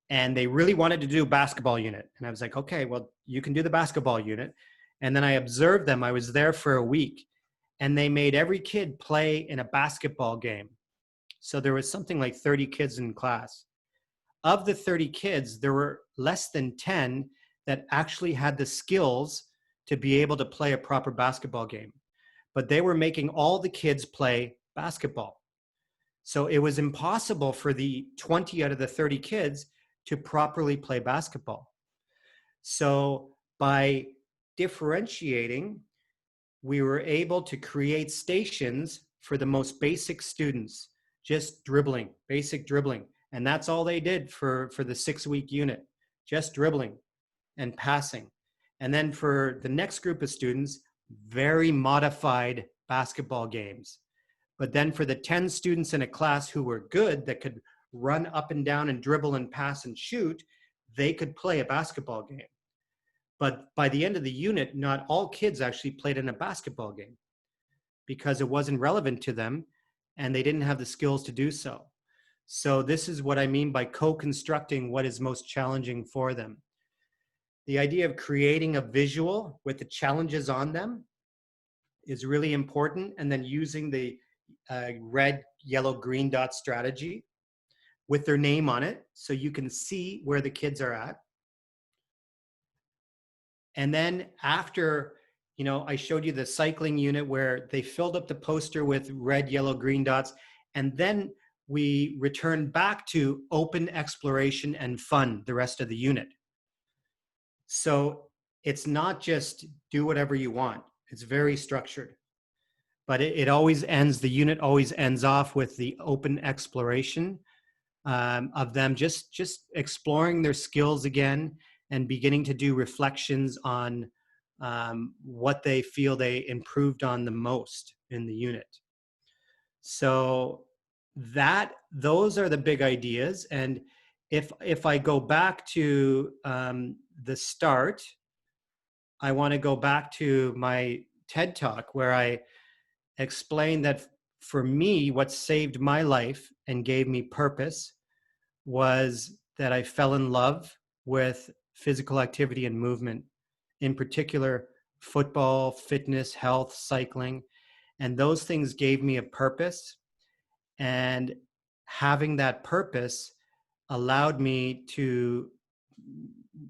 and they really wanted to do a basketball unit. And I was like, okay, well, you can do the basketball unit. And then I observed them. I was there for a week, and they made every kid play in a basketball game. So there was something like 30 kids in class. Of the 30 kids, there were less than 10 that actually had the skills to be able to play a proper basketball game. But they were making all the kids play basketball. So it was impossible for the 20 out of the 30 kids to properly play basketball. So by differentiating, we were able to create stations for the most basic students, just dribbling, basic dribbling. And that's all they did for the 6-week unit, just dribbling and passing. And then for the next group of students, very modified basketball games. But then for the 10 students in a class who were good, that could run up and down and dribble and pass and shoot, they could play a basketball game. But by the end of the unit, not all kids actually played in a basketball game because it wasn't relevant to them and they didn't have the skills to do so. So this is what I mean by co-constructing what is most challenging for them. The idea of creating a visual with the challenges on them is really important, and then using the red, yellow, green dot strategy with their name on it so you can see where the kids are at. And then after, I showed you the cycling unit where they filled up the poster with red, yellow, green dots, and then we returned back to open exploration and fun the rest of the unit. So it's not just do whatever you want. It's very structured. But it always ends, the unit always ends off with the open exploration of them just exploring their skills again and beginning to do reflections on what they feel they improved on the most in the unit. So those are the big ideas. And if I go back to the start, I want to go back to my TED Talk where I explained that for me, what saved my life and gave me purpose was that I fell in love with physical activity and movement, in particular, football, fitness, health, cycling. And those things gave me a purpose. And having that purpose allowed me to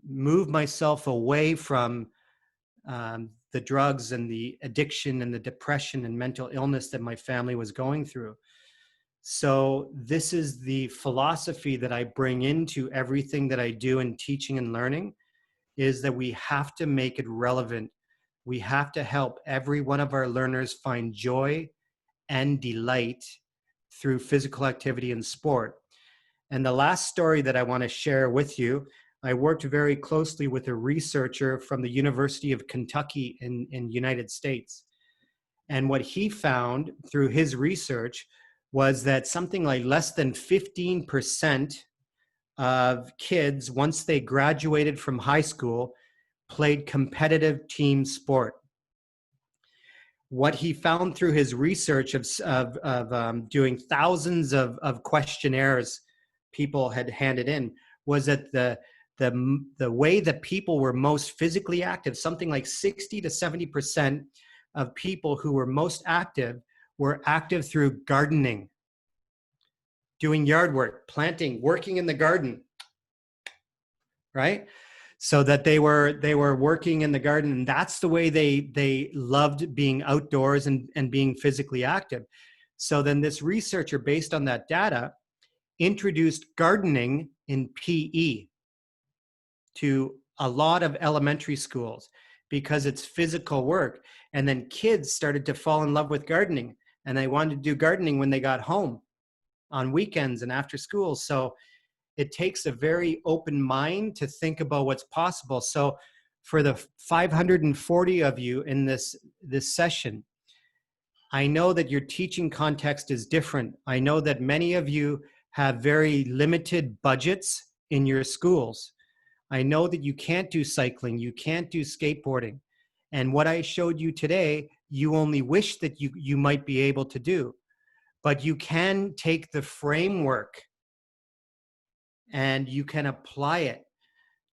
move myself away from the drugs and the addiction and the depression and mental illness that my family was going through. So this is the philosophy that I bring into everything that I do in teaching and learning, is that we have to make it relevant. We have to help every one of our learners find joy and delight through physical activity and sport. And the last story that I want to share with you, I worked very closely with a researcher from the University of Kentucky in United States. And what he found through his research was that something like less than 15% of kids, once they graduated from high school, played competitive team sport. What he found through his research of doing thousands of questionnaires people had handed in was that the way that people were most physically active, something like 60 to 70% of people who were most active were active through gardening, doing yard work, planting, working in the garden, right? So that they were working in the garden, and that's the way they loved being outdoors and being physically active. So then this researcher, based on that data, introduced gardening in PE to a lot of elementary schools because it's physical work. And then kids started to fall in love with gardening, and they wanted to do gardening when they got home on weekends and after school. So it takes a very open mind to think about what's possible. So for the 540 of you in this session, I know that your teaching context is different. I know that many of you have very limited budgets in your schools. I know that you can't do cycling, you can't do skateboarding. And what I showed you today, you only wish that you might be able to do. But you can take the framework and you can apply it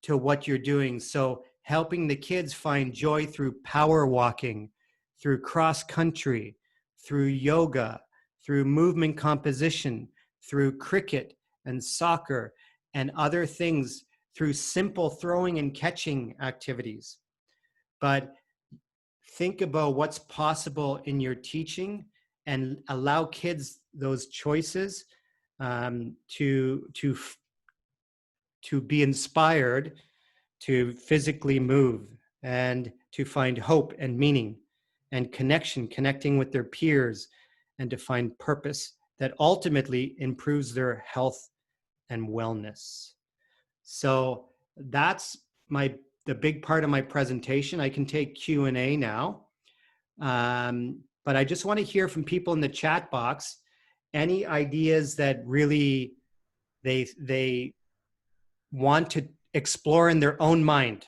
to what you're doing. So helping the kids find joy through power walking, through cross country, through yoga, through movement composition, through cricket and soccer and other things, through simple throwing and catching activities. But think about what's possible in your teaching and allow kids those choices to be inspired to physically move and to find hope and meaning and connecting with their peers, and to find purpose that ultimately improves their health and wellness. So that's the big part of my presentation. I can take Q&A now. But I just want to hear from people in the chat box, any ideas that really they want to explore in their own mind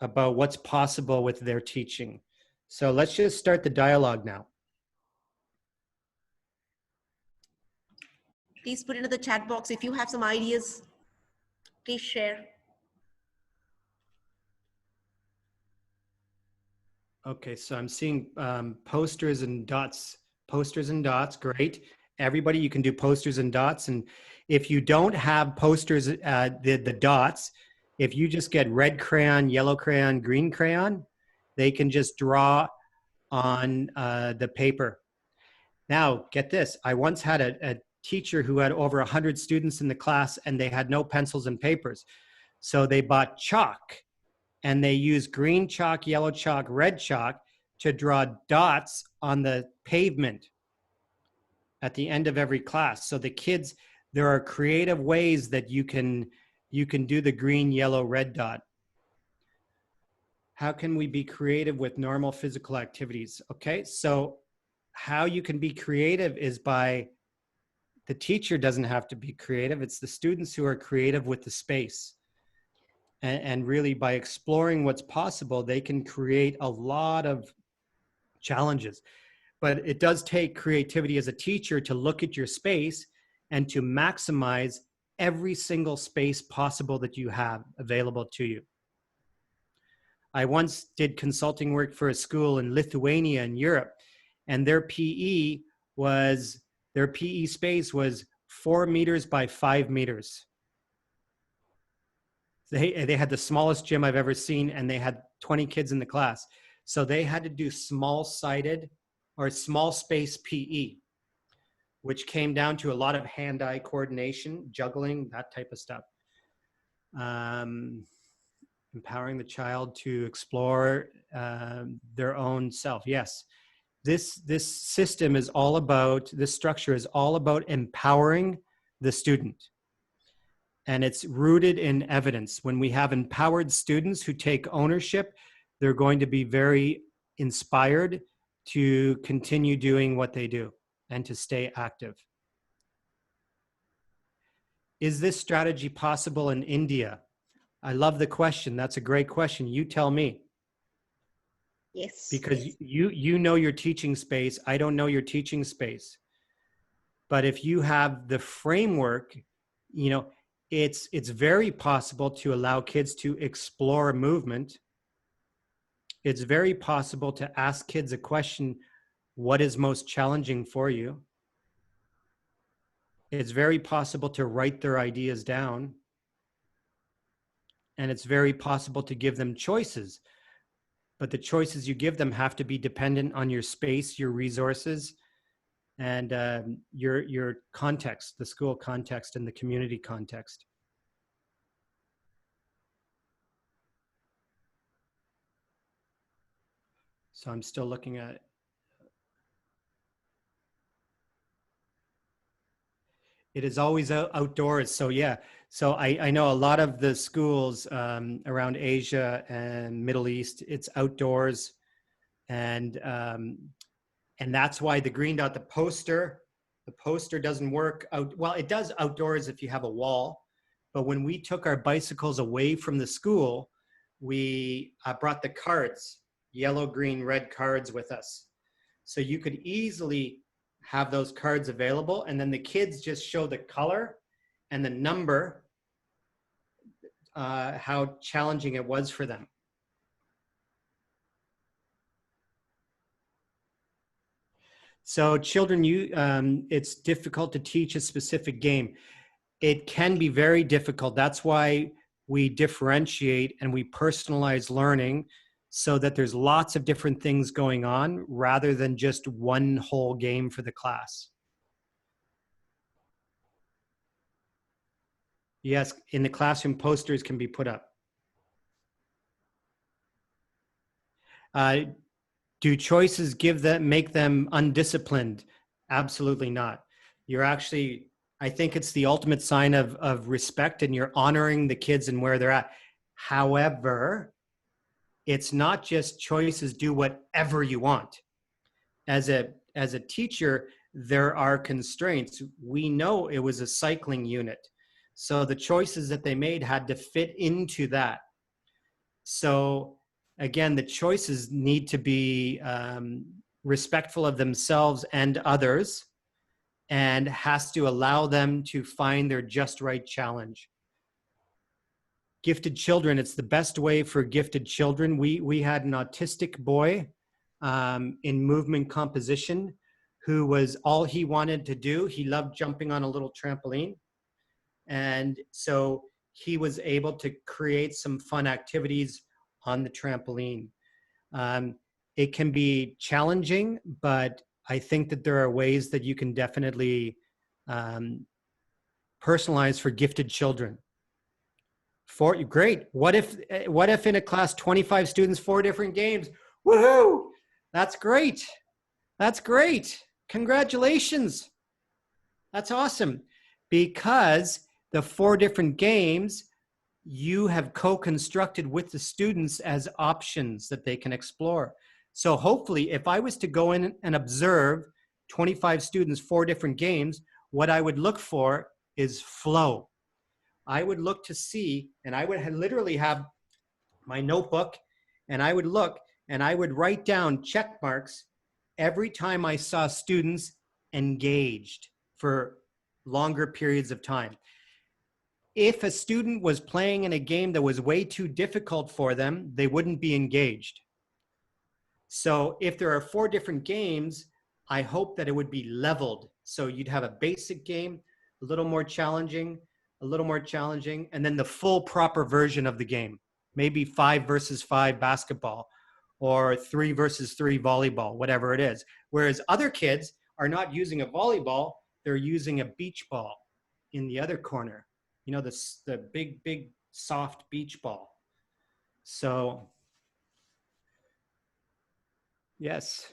about what's possible with their teaching. So let's just start the dialogue now. Please put into the chat box if you have some ideas. Please share. Okay, so I'm seeing posters and dots. Posters and dots, great. Everybody, you can do posters and dots. And if you don't have posters, the dots, if you just get red crayon, yellow crayon, green crayon, they can just draw on the paper. Now, get this. I once had a teacher who had over 100 students in the class, and they had no pencils and papers. So they bought chalk, and they used green chalk, yellow chalk, red chalk to draw dots on the pavement at the end of every class. So the kids, there are creative ways that you can do the green, yellow, red dot. How can we be creative with normal physical activities? Okay, so how you can be creative is by, the teacher doesn't have to be creative. It's the students who are creative with the space. And really by exploring what's possible, they can create a lot of challenges. But it does take creativity as a teacher to look at your space and to maximize every single space possible that you have available to you. I once did consulting work for a school in Lithuania in Europe, and their PE space was 4 meters by 5 meters. They had the smallest gym I've ever seen, and they had 20 kids in the class. So they had to do small-sided or small space PE. which came down to a lot of hand-eye coordination, juggling, that type of stuff. Empowering the child to explore their own self. Yes, this system is all about, this structure is all about empowering the student. And it's rooted in evidence. When we have empowered students who take ownership, they're going to be very inspired to continue doing what they do and to stay active. Is this strategy possible in India? I love the question. That's a great question. You tell me. Yes. Because you know your teaching space. I don't know your teaching space. But if you have the framework, you know, it's very possible to allow kids to explore movement. It's very possible to ask kids a question, what is most challenging for you? It's very possible to write their ideas down. And it's very possible to give them choices. But the choices you give them have to be dependent on your space, your resources, and your context, the school context and the community context. So I'm still looking at it. It is always outdoors. So yeah, so I know a lot of the schools around Asia and Middle East, it's outdoors. And that's why the green dot, the poster doesn't work out. Well, it does outdoors if you have a wall. But when we took our bicycles away from the school, we brought the cards, yellow, green, red cards with us. So you could easily have those cards available, and then the kids just show the color and the number, how challenging it was for them. So children, it's difficult to teach a specific game. It can be very difficult. That's why we differentiate and we personalize learning so that there's lots of different things going on rather than just one whole game for the class. Yes, in the classroom, posters can be put up. Do choices make them undisciplined? Absolutely not. You're actually, I think it's the ultimate sign of respect, and you're honoring the kids and where they're at. However, it's not just choices, do whatever you want. As a teacher, there are constraints. We know it was a cycling unit. So the choices that they made had to fit into that. So again, the choices need to be respectful of themselves and others, and has to allow them to find their just right challenge. Gifted children, it's the best way for gifted children. We had an autistic boy in movement composition who was all he wanted to do. He loved jumping on a little trampoline. And so he was able to create some fun activities on the trampoline. It can be challenging, but I think that there are ways that you can definitely personalize for gifted children. Great. What if in a class 25 students, 4 different games? Woohoo! That's great. That's great. Congratulations. That's awesome. Because the 4 different games you have co-constructed with the students as options that they can explore. So hopefully, if I was to go in and observe 25 students, 4 different games, what I would look for is flow. I would look to see, and I would literally have my notebook, and I would look, and I would write down check marks every time I saw students engaged for longer periods of time. If a student was playing in a game that was way too difficult for them, they wouldn't be engaged. So if there are 4 different games, I hope that it would be leveled. So you'd have a basic game, a little more challenging, and then the full proper version of the game. Maybe 5 versus 5 basketball, or 3 versus 3 volleyball, whatever it is. Whereas other kids are not using a volleyball, they're using a beach ball in the other corner. You know, the big, soft beach ball. So, yes.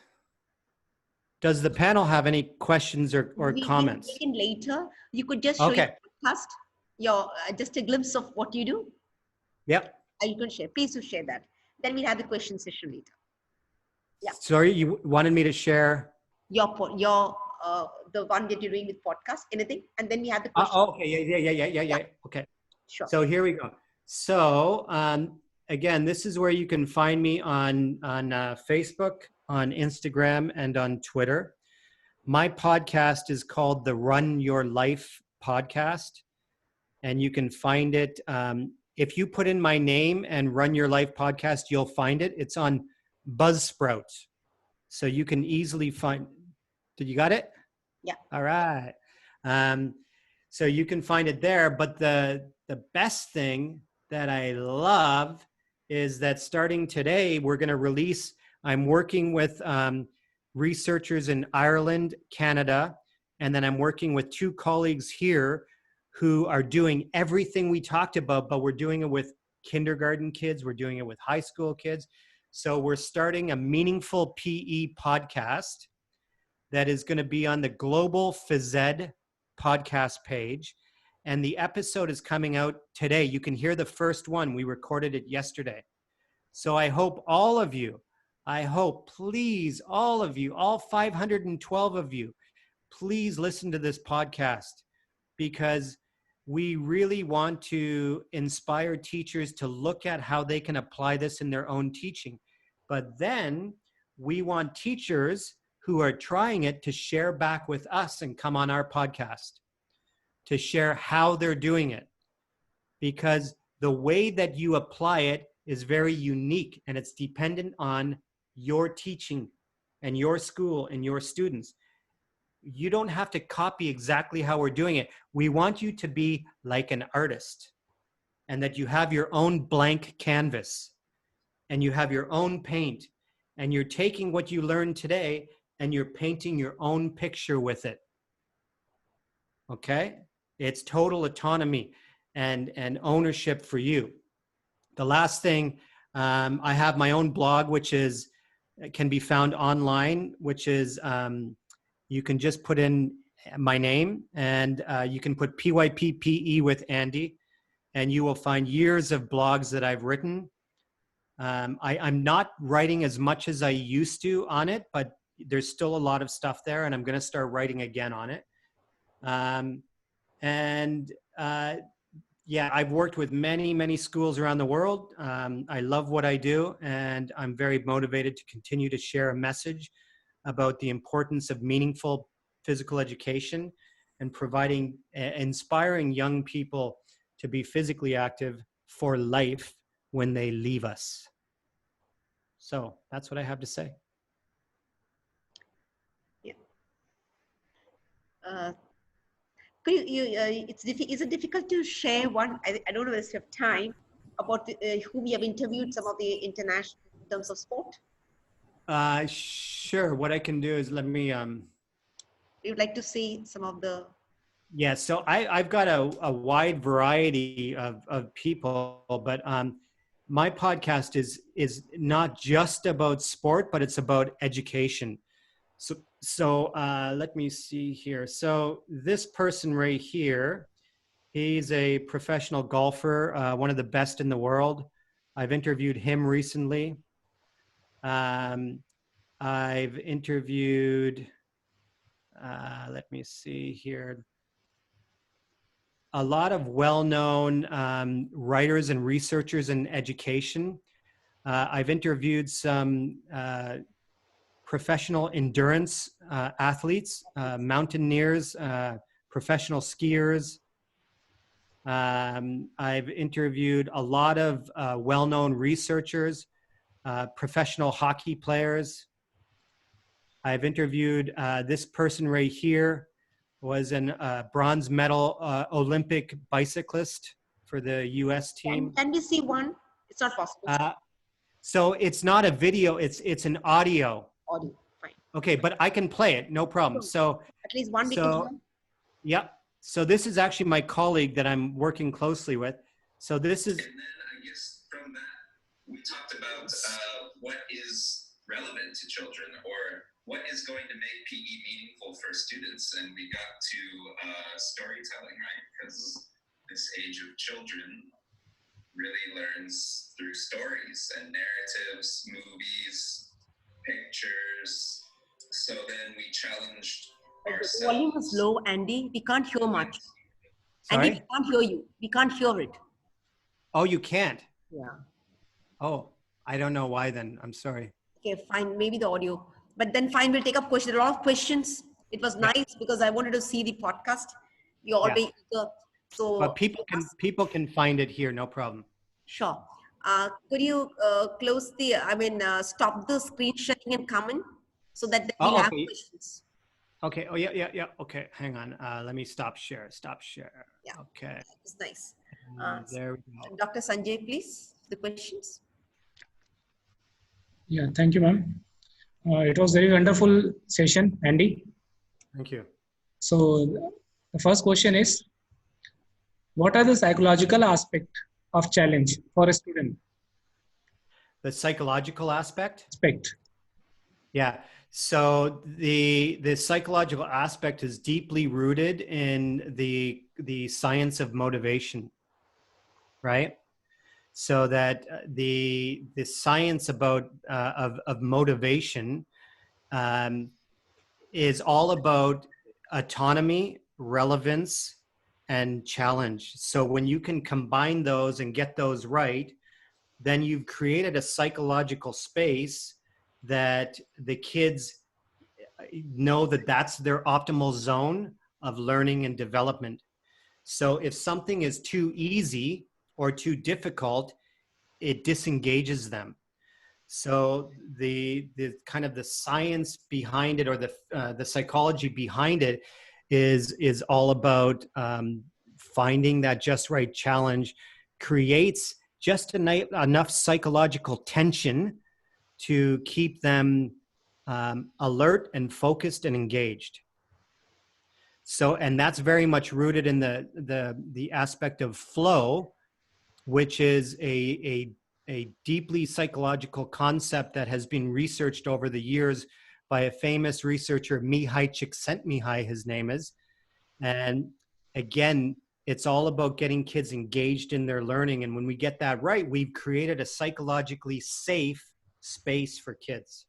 Does the panel have any questions or comments? We can later. You could just show Okay. your podcast, your just a glimpse of what you do. Yep. You can share. Please do share that. Then we'll have the question session later. Yeah. Sorry, you wanted me to share? Your the one that you're doing with podcast, anything, and then we have the question. Okay. Yeah. Okay. Sure. So here we go. So again, this is where you can find me on Facebook, on Instagram, and on Twitter. My podcast is called the Run Your Life Podcast, and you can find it. If you put in my name and Run Your Life Podcast, you'll find it. It's on Buzzsprout, so you can easily find. Did you got it? Yeah. All right. So you can find it there. But the best thing that I love is that starting today, we're going to release. I'm working with researchers in Ireland, Canada, and then I'm working with 2 colleagues here who are doing everything we talked about, but we're doing it with kindergarten kids. We're doing it with high school kids. So we're starting a Meaningful PE podcast that is going to be on the Global Phys Ed podcast page. And the episode is coming out today. You can hear the first one. We recorded it yesterday. So I hope all of you, please, all of you, all 512 of you, please listen to this podcast, because we really want to inspire teachers to look at how they can apply this in their own teaching. But then we want teachers who are trying it to share back with us and come on our podcast to share how they're doing it. Because the way that you apply it is very unique, and it's dependent on your teaching and your school and your students. You don't have to copy exactly how we're doing it. We want you to be like an artist, and that you have your own blank canvas and you have your own paint, and you're taking what you learned today and you're painting your own picture with it. Okay? It's total autonomy and ownership for you. The last thing, I have my own blog, which can be found online, which is, you can just put in my name, and you can put PYPPE with Andy, and you will find years of blogs that I've written. I'm not writing as much as I used to on it, but there's still a lot of stuff there, and I'm going to start writing again on it. Yeah, I've worked with many schools around the world. I love what I do, and I'm very motivated to continue to share a message about the importance of meaningful physical education and inspiring young people to be physically active for life when they leave us. So that's what I have to say. Yeah. Is it difficult to share one? I don't know if you have time about whom you have interviewed, some of the international in terms of sport. Sure. What I can do is let me. You'd like to see some of the. Yeah. So I've got a wide variety of people, but my podcast is not just about sport, but it's about education. So let me see here. So this person right here, he's a professional golfer, one of the best in the world. I've interviewed him recently. I've interviewed, let me see here, a lot of well-known writers and researchers in education. I've interviewed some professional endurance athletes, mountaineers, professional skiers. I've interviewed a lot of well-known researchers, professional hockey players. I've interviewed this person right here, was a bronze medal Olympic bicyclist for the US team. Can we see one? It's not possible. So it's not a video, it's an audio. Audio, fine. Okay, but I can play it, no problem. So at least one we can hear. Yep. So this is actually my colleague that I'm working closely with. So this is. And then I guess from that, we talked about what is relevant to children or what is going to make PE meaningful for students. And we got to storytelling, right? Because this age of children really learns through stories and narratives, movies, pictures. So then we challenged The ourselves. volume is low, Andy. We can't hear much. Sorry? Andy, we can't hear you. We can't hear it. Oh, you can't. Yeah. Oh, I don't know why then. I'm sorry. Okay, fine. Maybe the audio. But then fine, we'll take up questions. There are a lot of questions. It was Yeah. nice because I wanted to see the podcast. You're all Yeah. very eager. So But people can find it here, no problem. sure. Could you close the, stop the screen sharing and comment so that we'll have okay. questions. Okay. Oh, yeah. Okay. Hang on. Let me stop share. Stop share. Yeah. Okay. It's nice. There we go. Dr. Sanjay, please, the questions. Yeah, thank you, ma'am. It was very wonderful session, Andy. Thank you. So the first question is, what are the psychological aspect of challenge for a student? The psychological aspect? Yeah. So the psychological aspect is deeply rooted in the science of motivation, right? So that the science about of motivation is all about autonomy, relevance, and challenge. So when you can combine those and get those right, then you've created a psychological space that the kids know that that's their optimal zone of learning and development. So if something is too easy or too difficult, it disengages them. So the kind of the science behind it, or the psychology behind it, is all about finding that just right challenge creates just enough psychological tension to keep them alert and focused and engaged. So, and that's very much rooted in the aspect of flow, which is a deeply psychological concept that has been researched over the years by a famous researcher, Mihai Csikszentmihalyi, his name is. And again, it's all about getting kids engaged in their learning. And when we get that right, we've created a psychologically safe space for kids.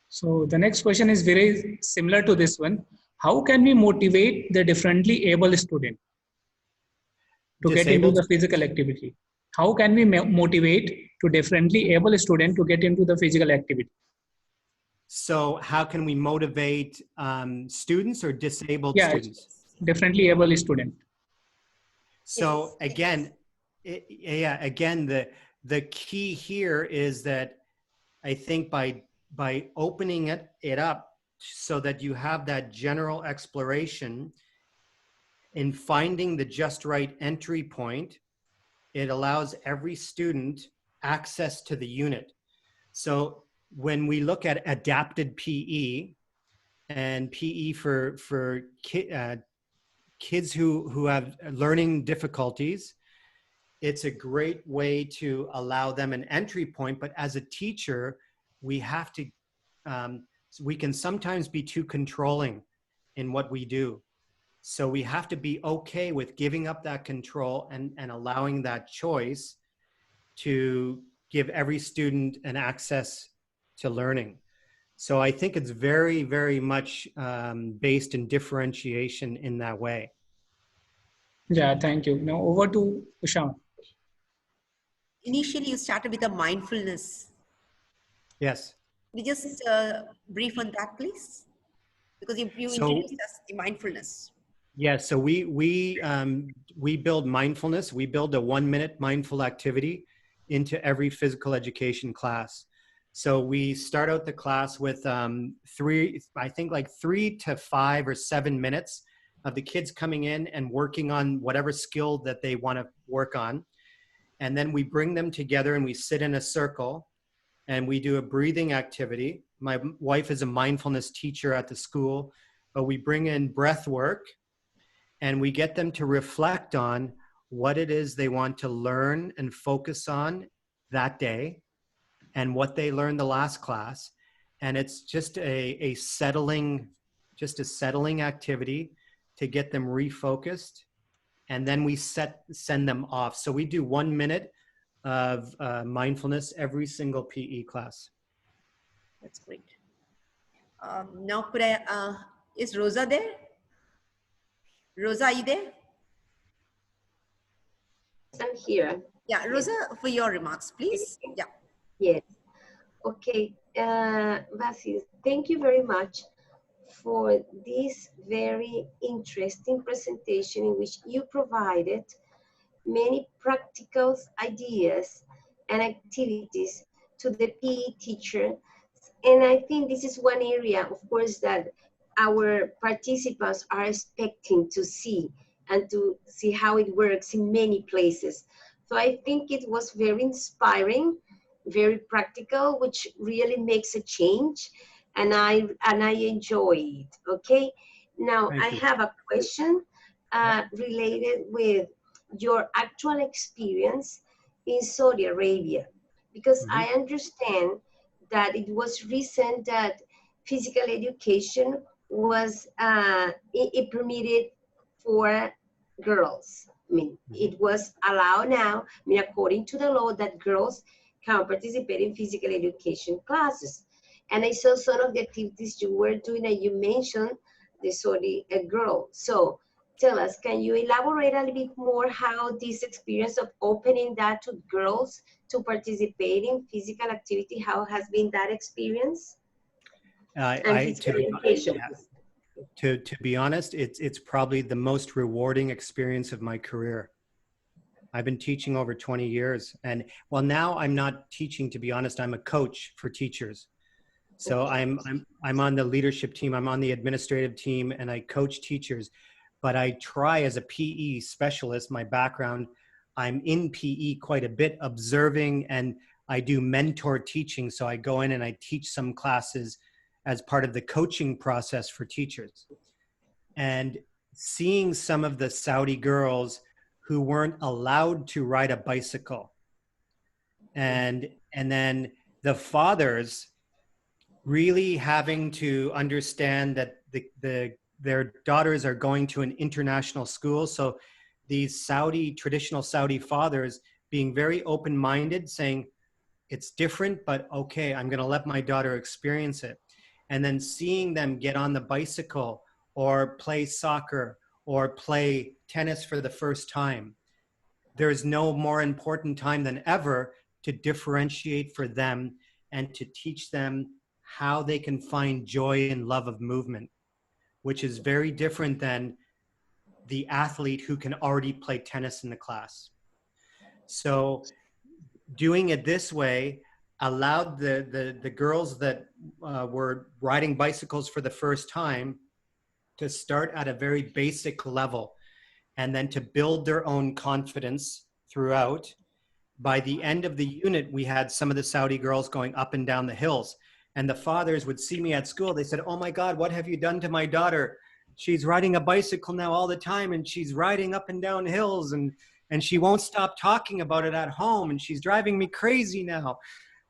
So the next question is very similar to this one. How can we motivate the differently able student to get into the physical activity? How can we motivate to differently able student to get into the physical activity? So how can we motivate students or disabled students? Differently able student. So again, the key here is that I think by opening it up so that you have that general exploration in finding the just right entry point, it allows every student access to the unit. So when we look at adapted PE and PE for kids who have learning difficulties, it's a great way to allow them an entry point. But as a teacher, we have to, we can sometimes be too controlling in what we do. So we have to be okay with giving up that control and allowing that choice to give every student an access to learning. So I think it's very, very much based in differentiation in that way. Yeah, thank you. Now over to Usha. Initially, you started with a mindfulness. Yes. Could you just brief on that, please? Because you introduced us the mindfulness. Yeah, so we build mindfulness. We build a 1-minute mindful activity into every physical education class. So we start out the class with 3 to 5 or 7 minutes of the kids coming in and working on whatever skill that they want to work on. And then we bring them together and we sit in a circle and we do a breathing activity. My wife is a mindfulness teacher at the school, but we bring in breath work and we get them to reflect on what it is they want to learn and focus on that day and what they learned the last class. And it's just a settling activity to get them refocused. And then we send them off. So we do 1 minute of mindfulness every single PE class. That's great. Now, could I, is Rosa there? Rosa, are you there? I'm here. Yeah, Rosa, for your remarks, please. Yeah. Yes. Okay. Basil, thank you very much for this very interesting presentation in which you provided many practical ideas and activities to the PE teacher. And I think this is one area, of course, that our participants are expecting to see and to see how it works in many places. So I think it was very inspiring, very practical, which really makes a change. And I enjoy it, okay? Now, I have a question related with your actual experience in Saudi Arabia, because I understand that it was recent that physical education was it permitted for girls. I mean, it was allowed now, I mean, according to the law, that girls can participate in physical education classes. And I saw some of the activities you were doing, and you mentioned the Saudi girl. So tell us, can you elaborate a little bit more how this experience of opening that to girls to participate in physical activity, how has been that experience? To be honest, it's probably the most rewarding experience of my career. I've been teaching over 20 years, and well, now I'm not teaching, to be honest. I'm a coach for teachers. So I'm on the leadership team, I'm on the administrative team, and I coach teachers. But I try as a PE specialist, my background, I'm in PE quite a bit, observing, and I do mentor teaching. So I go in and I teach some classes as part of the coaching process for teachers. And seeing some of the Saudi girls who weren't allowed to ride a bicycle, and then the fathers really having to understand that their daughters are going to an international school. So these traditional Saudi fathers being very open-minded, saying, it's different, but okay, I'm gonna let my daughter experience it. And then seeing them get on the bicycle or play soccer or play tennis for the first time. There's no more important time than ever to differentiate for them and to teach them how they can find joy and love of movement, which is very different than the athlete who can already play tennis in the class. So doing it this way allowed the girls that were riding bicycles for the first time to start at a very basic level and then to build their own confidence throughout. By the end of the unit, we had some of the Saudi girls going up and down the hills. And the fathers would see me at school. They said, oh my God, what have you done to my daughter? She's riding a bicycle now all the time, and she's riding up and down hills, and she won't stop talking about it at home, and she's driving me crazy now.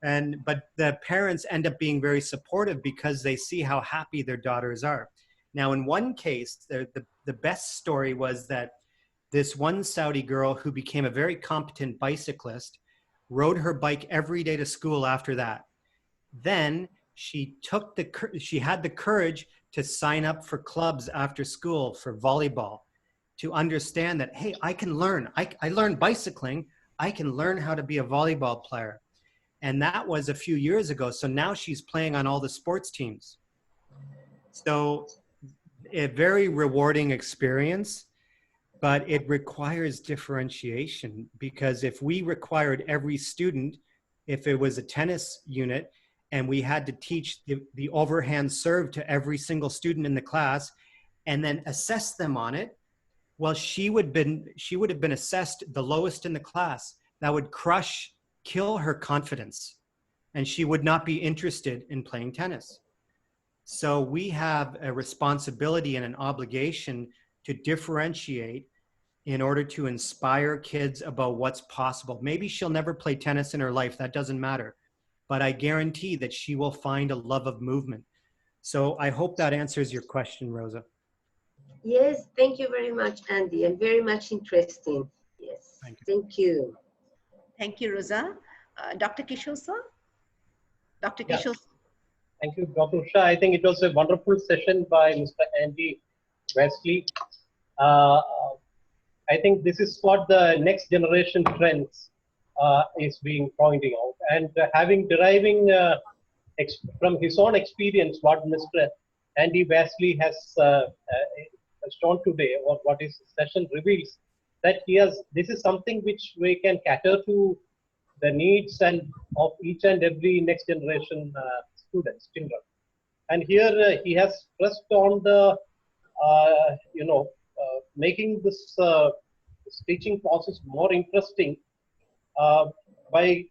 But the parents end up being very supportive because they see how happy their daughters are. Now, in one case, the best story was that this one Saudi girl who became a very competent bicyclist rode her bike every day to school after that. Then she had the courage to sign up for clubs after school for volleyball, to understand that, hey, I can learn. I learned bicycling. I can learn how to be a volleyball player. And that was a few years ago. So now she's playing on all the sports teams. So a very rewarding experience, but it requires differentiation, because if we required every student, if it was a tennis unit, and we had to teach the overhand serve to every single student in the class and then assess them on it, well, she would have been assessed the lowest in the class. That would kill her confidence, and she would not be interested in playing tennis. So we have a responsibility and an obligation to differentiate in order to inspire kids about what's possible. Maybe she'll never play tennis in her life, that doesn't matter. But I guarantee that she will find a love of movement. So I hope that answers your question, Rosa. Yes, thank you very much, Andy, and very much interesting. Yes, Thank you. thank you. Thank you, Rosa. Dr. Kishore, sir? Dr. Yeah. Kishore? Thank you, Dr. Usha. I think it was a wonderful session by Mr. Andy Wesley. I think this is what the next generation trends is being pointing out. And deriving from his own experience, what Mr. Andy Wesley has shown today, or what his session reveals, that this is something which we can cater to the needs and of each and every next generation students, children. And here he has pressed on the, making this teaching process more interesting by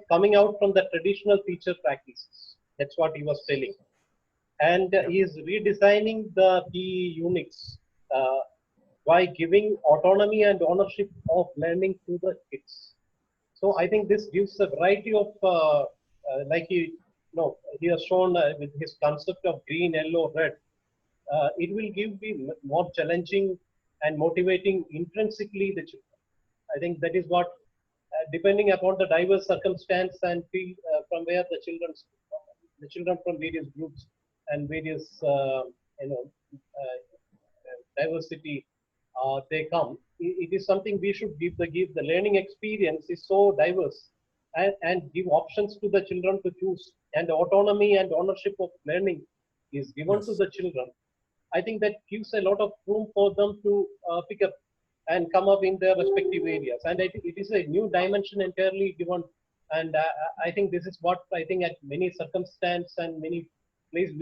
coming out from the traditional teacher practices. That's what he was telling. And he is redesigning the PE units by giving autonomy and ownership of learning to the kids. So I think this gives a variety of, he has shown with his concept of green, yellow, red. It will be more challenging and motivating intrinsically the children. I think that is what, depending upon the diverse circumstance and field from where the children from various groups and various diversity they come. It is something we should give. The learning experience is so diverse, and give options to the children to choose, and autonomy and ownership of learning is given to the children. I think that gives a lot of room for them to pick up and come up in their respective areas. And I think it is a new dimension entirely given. And I think this is what I think at many circumstances and many places,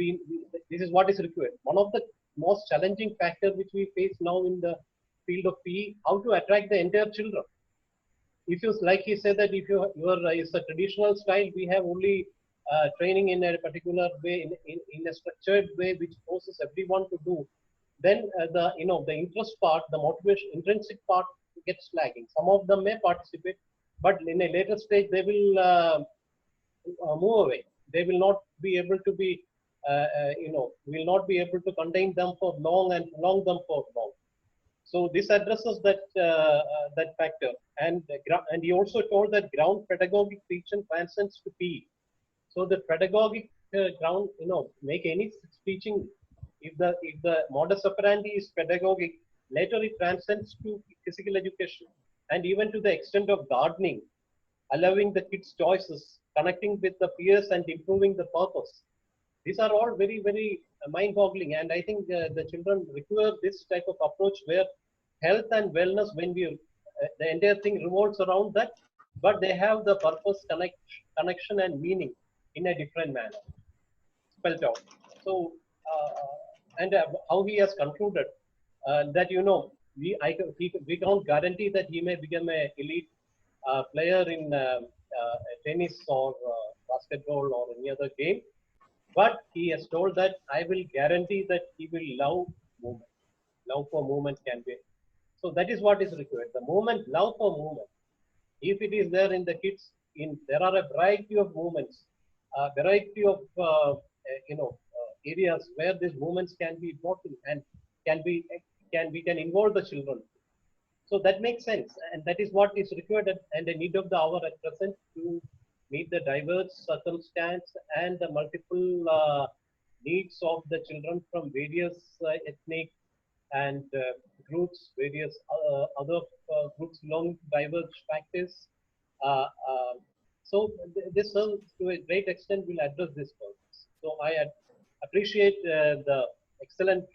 this is what is required. One of the most challenging factors which we face now in the field of PE, how to attract the entire children. If you, like he said, that if your is a traditional style, we have only training in a particular way, in a structured way, which forces everyone to do. Then the interest part, the motivation, intrinsic part gets lagging. Some of them may participate, but in a later stage they will move away. They will not be able to be, will not be able to contain them for long and prolong them for long. So this addresses that that factor, and he also told that ground pedagogic teaching transcends to PE. So the pedagogic ground, make any teaching. If the modus operandi is pedagogic, later it transcends to physical education, and even to the extent of gardening, allowing the kids choices, connecting with the peers, and improving the purpose. These are all very, very mind-boggling, and I think the children require this type of approach where health and wellness, when we the entire thing revolves around that, but they have the purpose, connection, and meaning in a different manner, spelled out. So, and how he has concluded that we can't guarantee that he may become an elite player in tennis or basketball or any other game, but he has told that I will guarantee that he will love movement. Love for movement can be. So that is what is required. The movement, love for movement. If it is there in the kids, there are a variety of movements, a variety of areas where these movements can be important and we can involve the children. So that makes sense, and that is what is required and the need of the hour at present to meet the diverse circumstance and the multiple needs of the children from various ethnic and groups, various other groups belonging to diverse factors. So this serves to a great extent will address this purpose. So I appreciate the excellent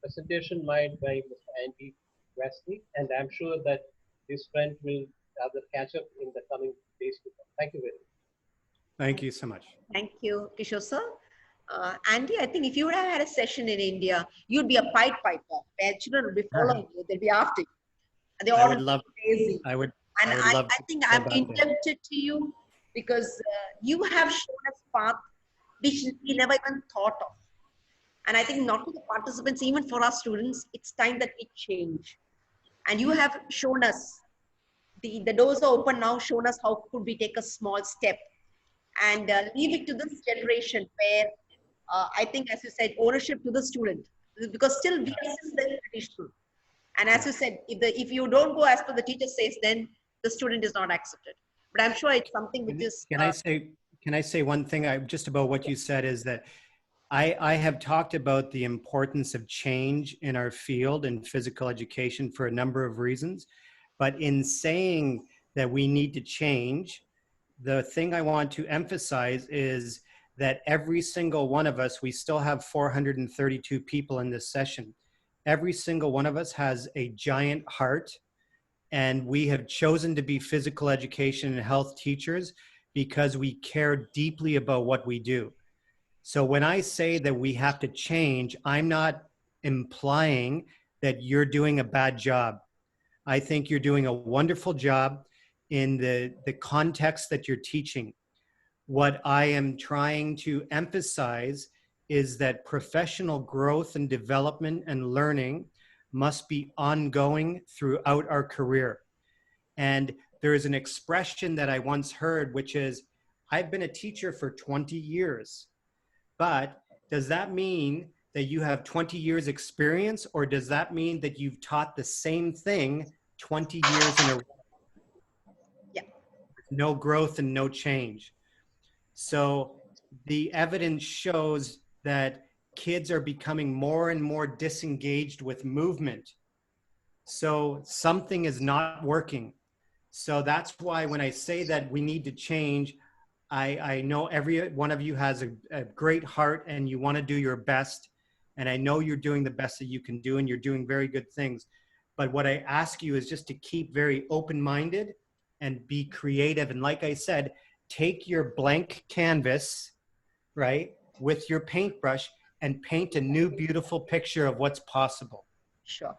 presentation made by Mr. Andy Wesley, and I'm sure that this trend will rather catch up in the coming days to come. Thank you very much. Thank you so much. Thank you, Kishore sir. Andy, I think if you would have had a session in India, you'd be a Pied Piper. Where children would be following you, they'll be after you. And they all would love. crazy. I would. And I think I'm indebted to you because you have shown us path which we never even thought of. And I think not for the participants, even for our students, it's time that we change. And you have shown us, the doors are open now, shown us how could we take a small step and leave it to this generation where I think, as you said, ownership to the student, because still we are still very traditional. And as you said, if you don't go as per the teacher says, then the student is not accepted. But I'm sure it's something which is. Can I say one thing just about what you said is that I have talked about the importance of change in our field in physical education for a number of reasons. But in saying that we need to change, the thing I want to emphasize is that every single one of us, we still have 432 people in this session. Every single one of us has a giant heart, and we have chosen to be physical education and health teachers because we care deeply about what we do. So when I say that we have to change, I'm not implying that you're doing a bad job. I think you're doing a wonderful job in the context that you're teaching. What I am trying to emphasize is that professional growth and development and learning must be ongoing throughout our career. And there is an expression that I once heard, which is, I've been a teacher for 20 years. But does that mean that you have 20 years experience, or does that mean that you've taught the same thing 20 years in a row? Yeah. No growth and no change. So the evidence shows that kids are becoming more and more disengaged with movement. So something is not working. So that's why when I say that we need to change, I know every one of you has a great heart and you want to do your best. And I know you're doing the best that you can do and you're doing very good things. But what I ask you is just to keep very open-minded and be creative. And like I said, take your blank canvas, right, with your paintbrush and paint a new beautiful picture of what's possible. Sure.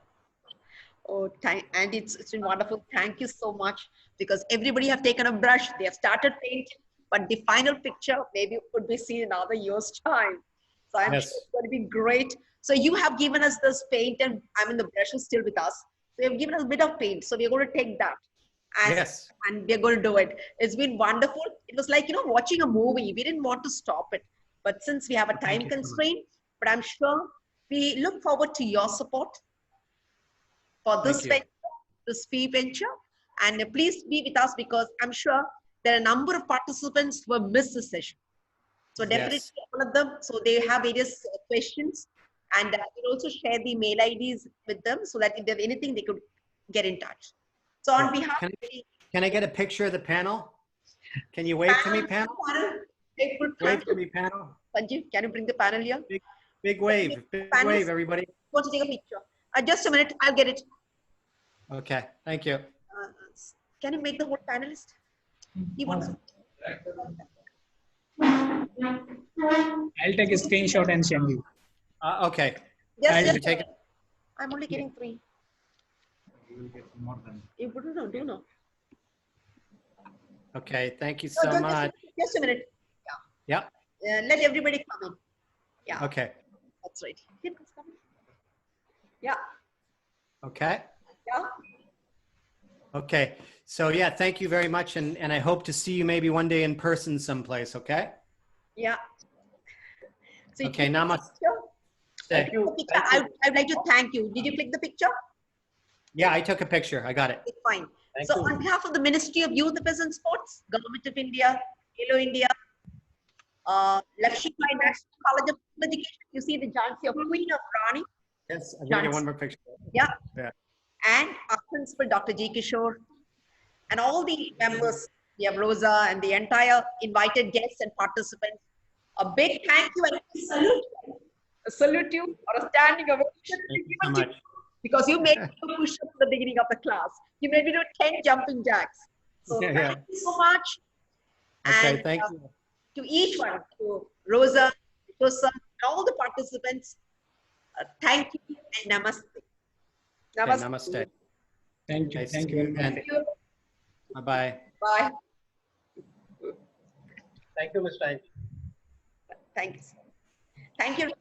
Oh, and it's been wonderful. Thank you so much, because everybody have taken a brush, they have started painting, but the final picture maybe could be seen in another year's time. So I'm sure it's going to be great. So you have given us this paint, and I mean the brush is still with us. So you have given us a bit of paint. So we're going to take that. And we're going to do it. It's been wonderful. It was like, watching a movie. We didn't want to stop it. But since we have a time constraint, but I'm sure we look forward to your support for this venture, this fee venture. And please be with us, because I'm sure there are a number of participants who have missed this session. So definitely all of them. So they have various questions, and we'll also share the mail IDs with them so that if there's anything, they could get in touch. So on behalf of can I get a picture of the panel? Can you wave to me, panel? Wave to me, panel. Sanjeev, can you bring the panel here? Big wave. Big wave, everybody. Want to take a picture? Just a minute. I'll get it. Okay. Thank you. Can you make the whole panelist? He wants to. I'll take a screenshot and send you. Okay. Just take it. I'm only getting 3. You will get more than. You do know. Okay. Thank you so much. Just a minute. Yeah. Let everybody come in. Yeah. Okay. That's right. Yeah. Okay. Yeah. Okay. So yeah, thank you very much. And I hope to see you maybe one day in person someplace. Okay. Yeah. So okay. Namaste. Thank you. I'd like to thank you. Did you click the picture? Yeah, I took a picture. I got it. It's fine. Thank so you. on behalf of the Ministry of Youth Affairs and Sports, Government of India, Hello India, Lakshmi Bai National College of Education, you see the Jhansi of Queen of Rani. Yes, I'm going to get one more picture. Yeah. Yeah. And our principal, Dr. G. Kishore, and all the members, we have Rosa and the entire invited guests and participants. A big thank you and a salute you, or a standing ovation. Thank you so much. Because you made me do push-ups at the beginning of the class. You made me do 10 jumping jacks. So thank you so much. Okay, and, thank you. To each one, to Rosa, Joseph, and all the participants, thank you and namaste. Okay, namaste. Thank you. Nice Thank you very much. Thank you. Bye-bye. Bye. Thank you, Mr. Angie. Thank you. Thank you.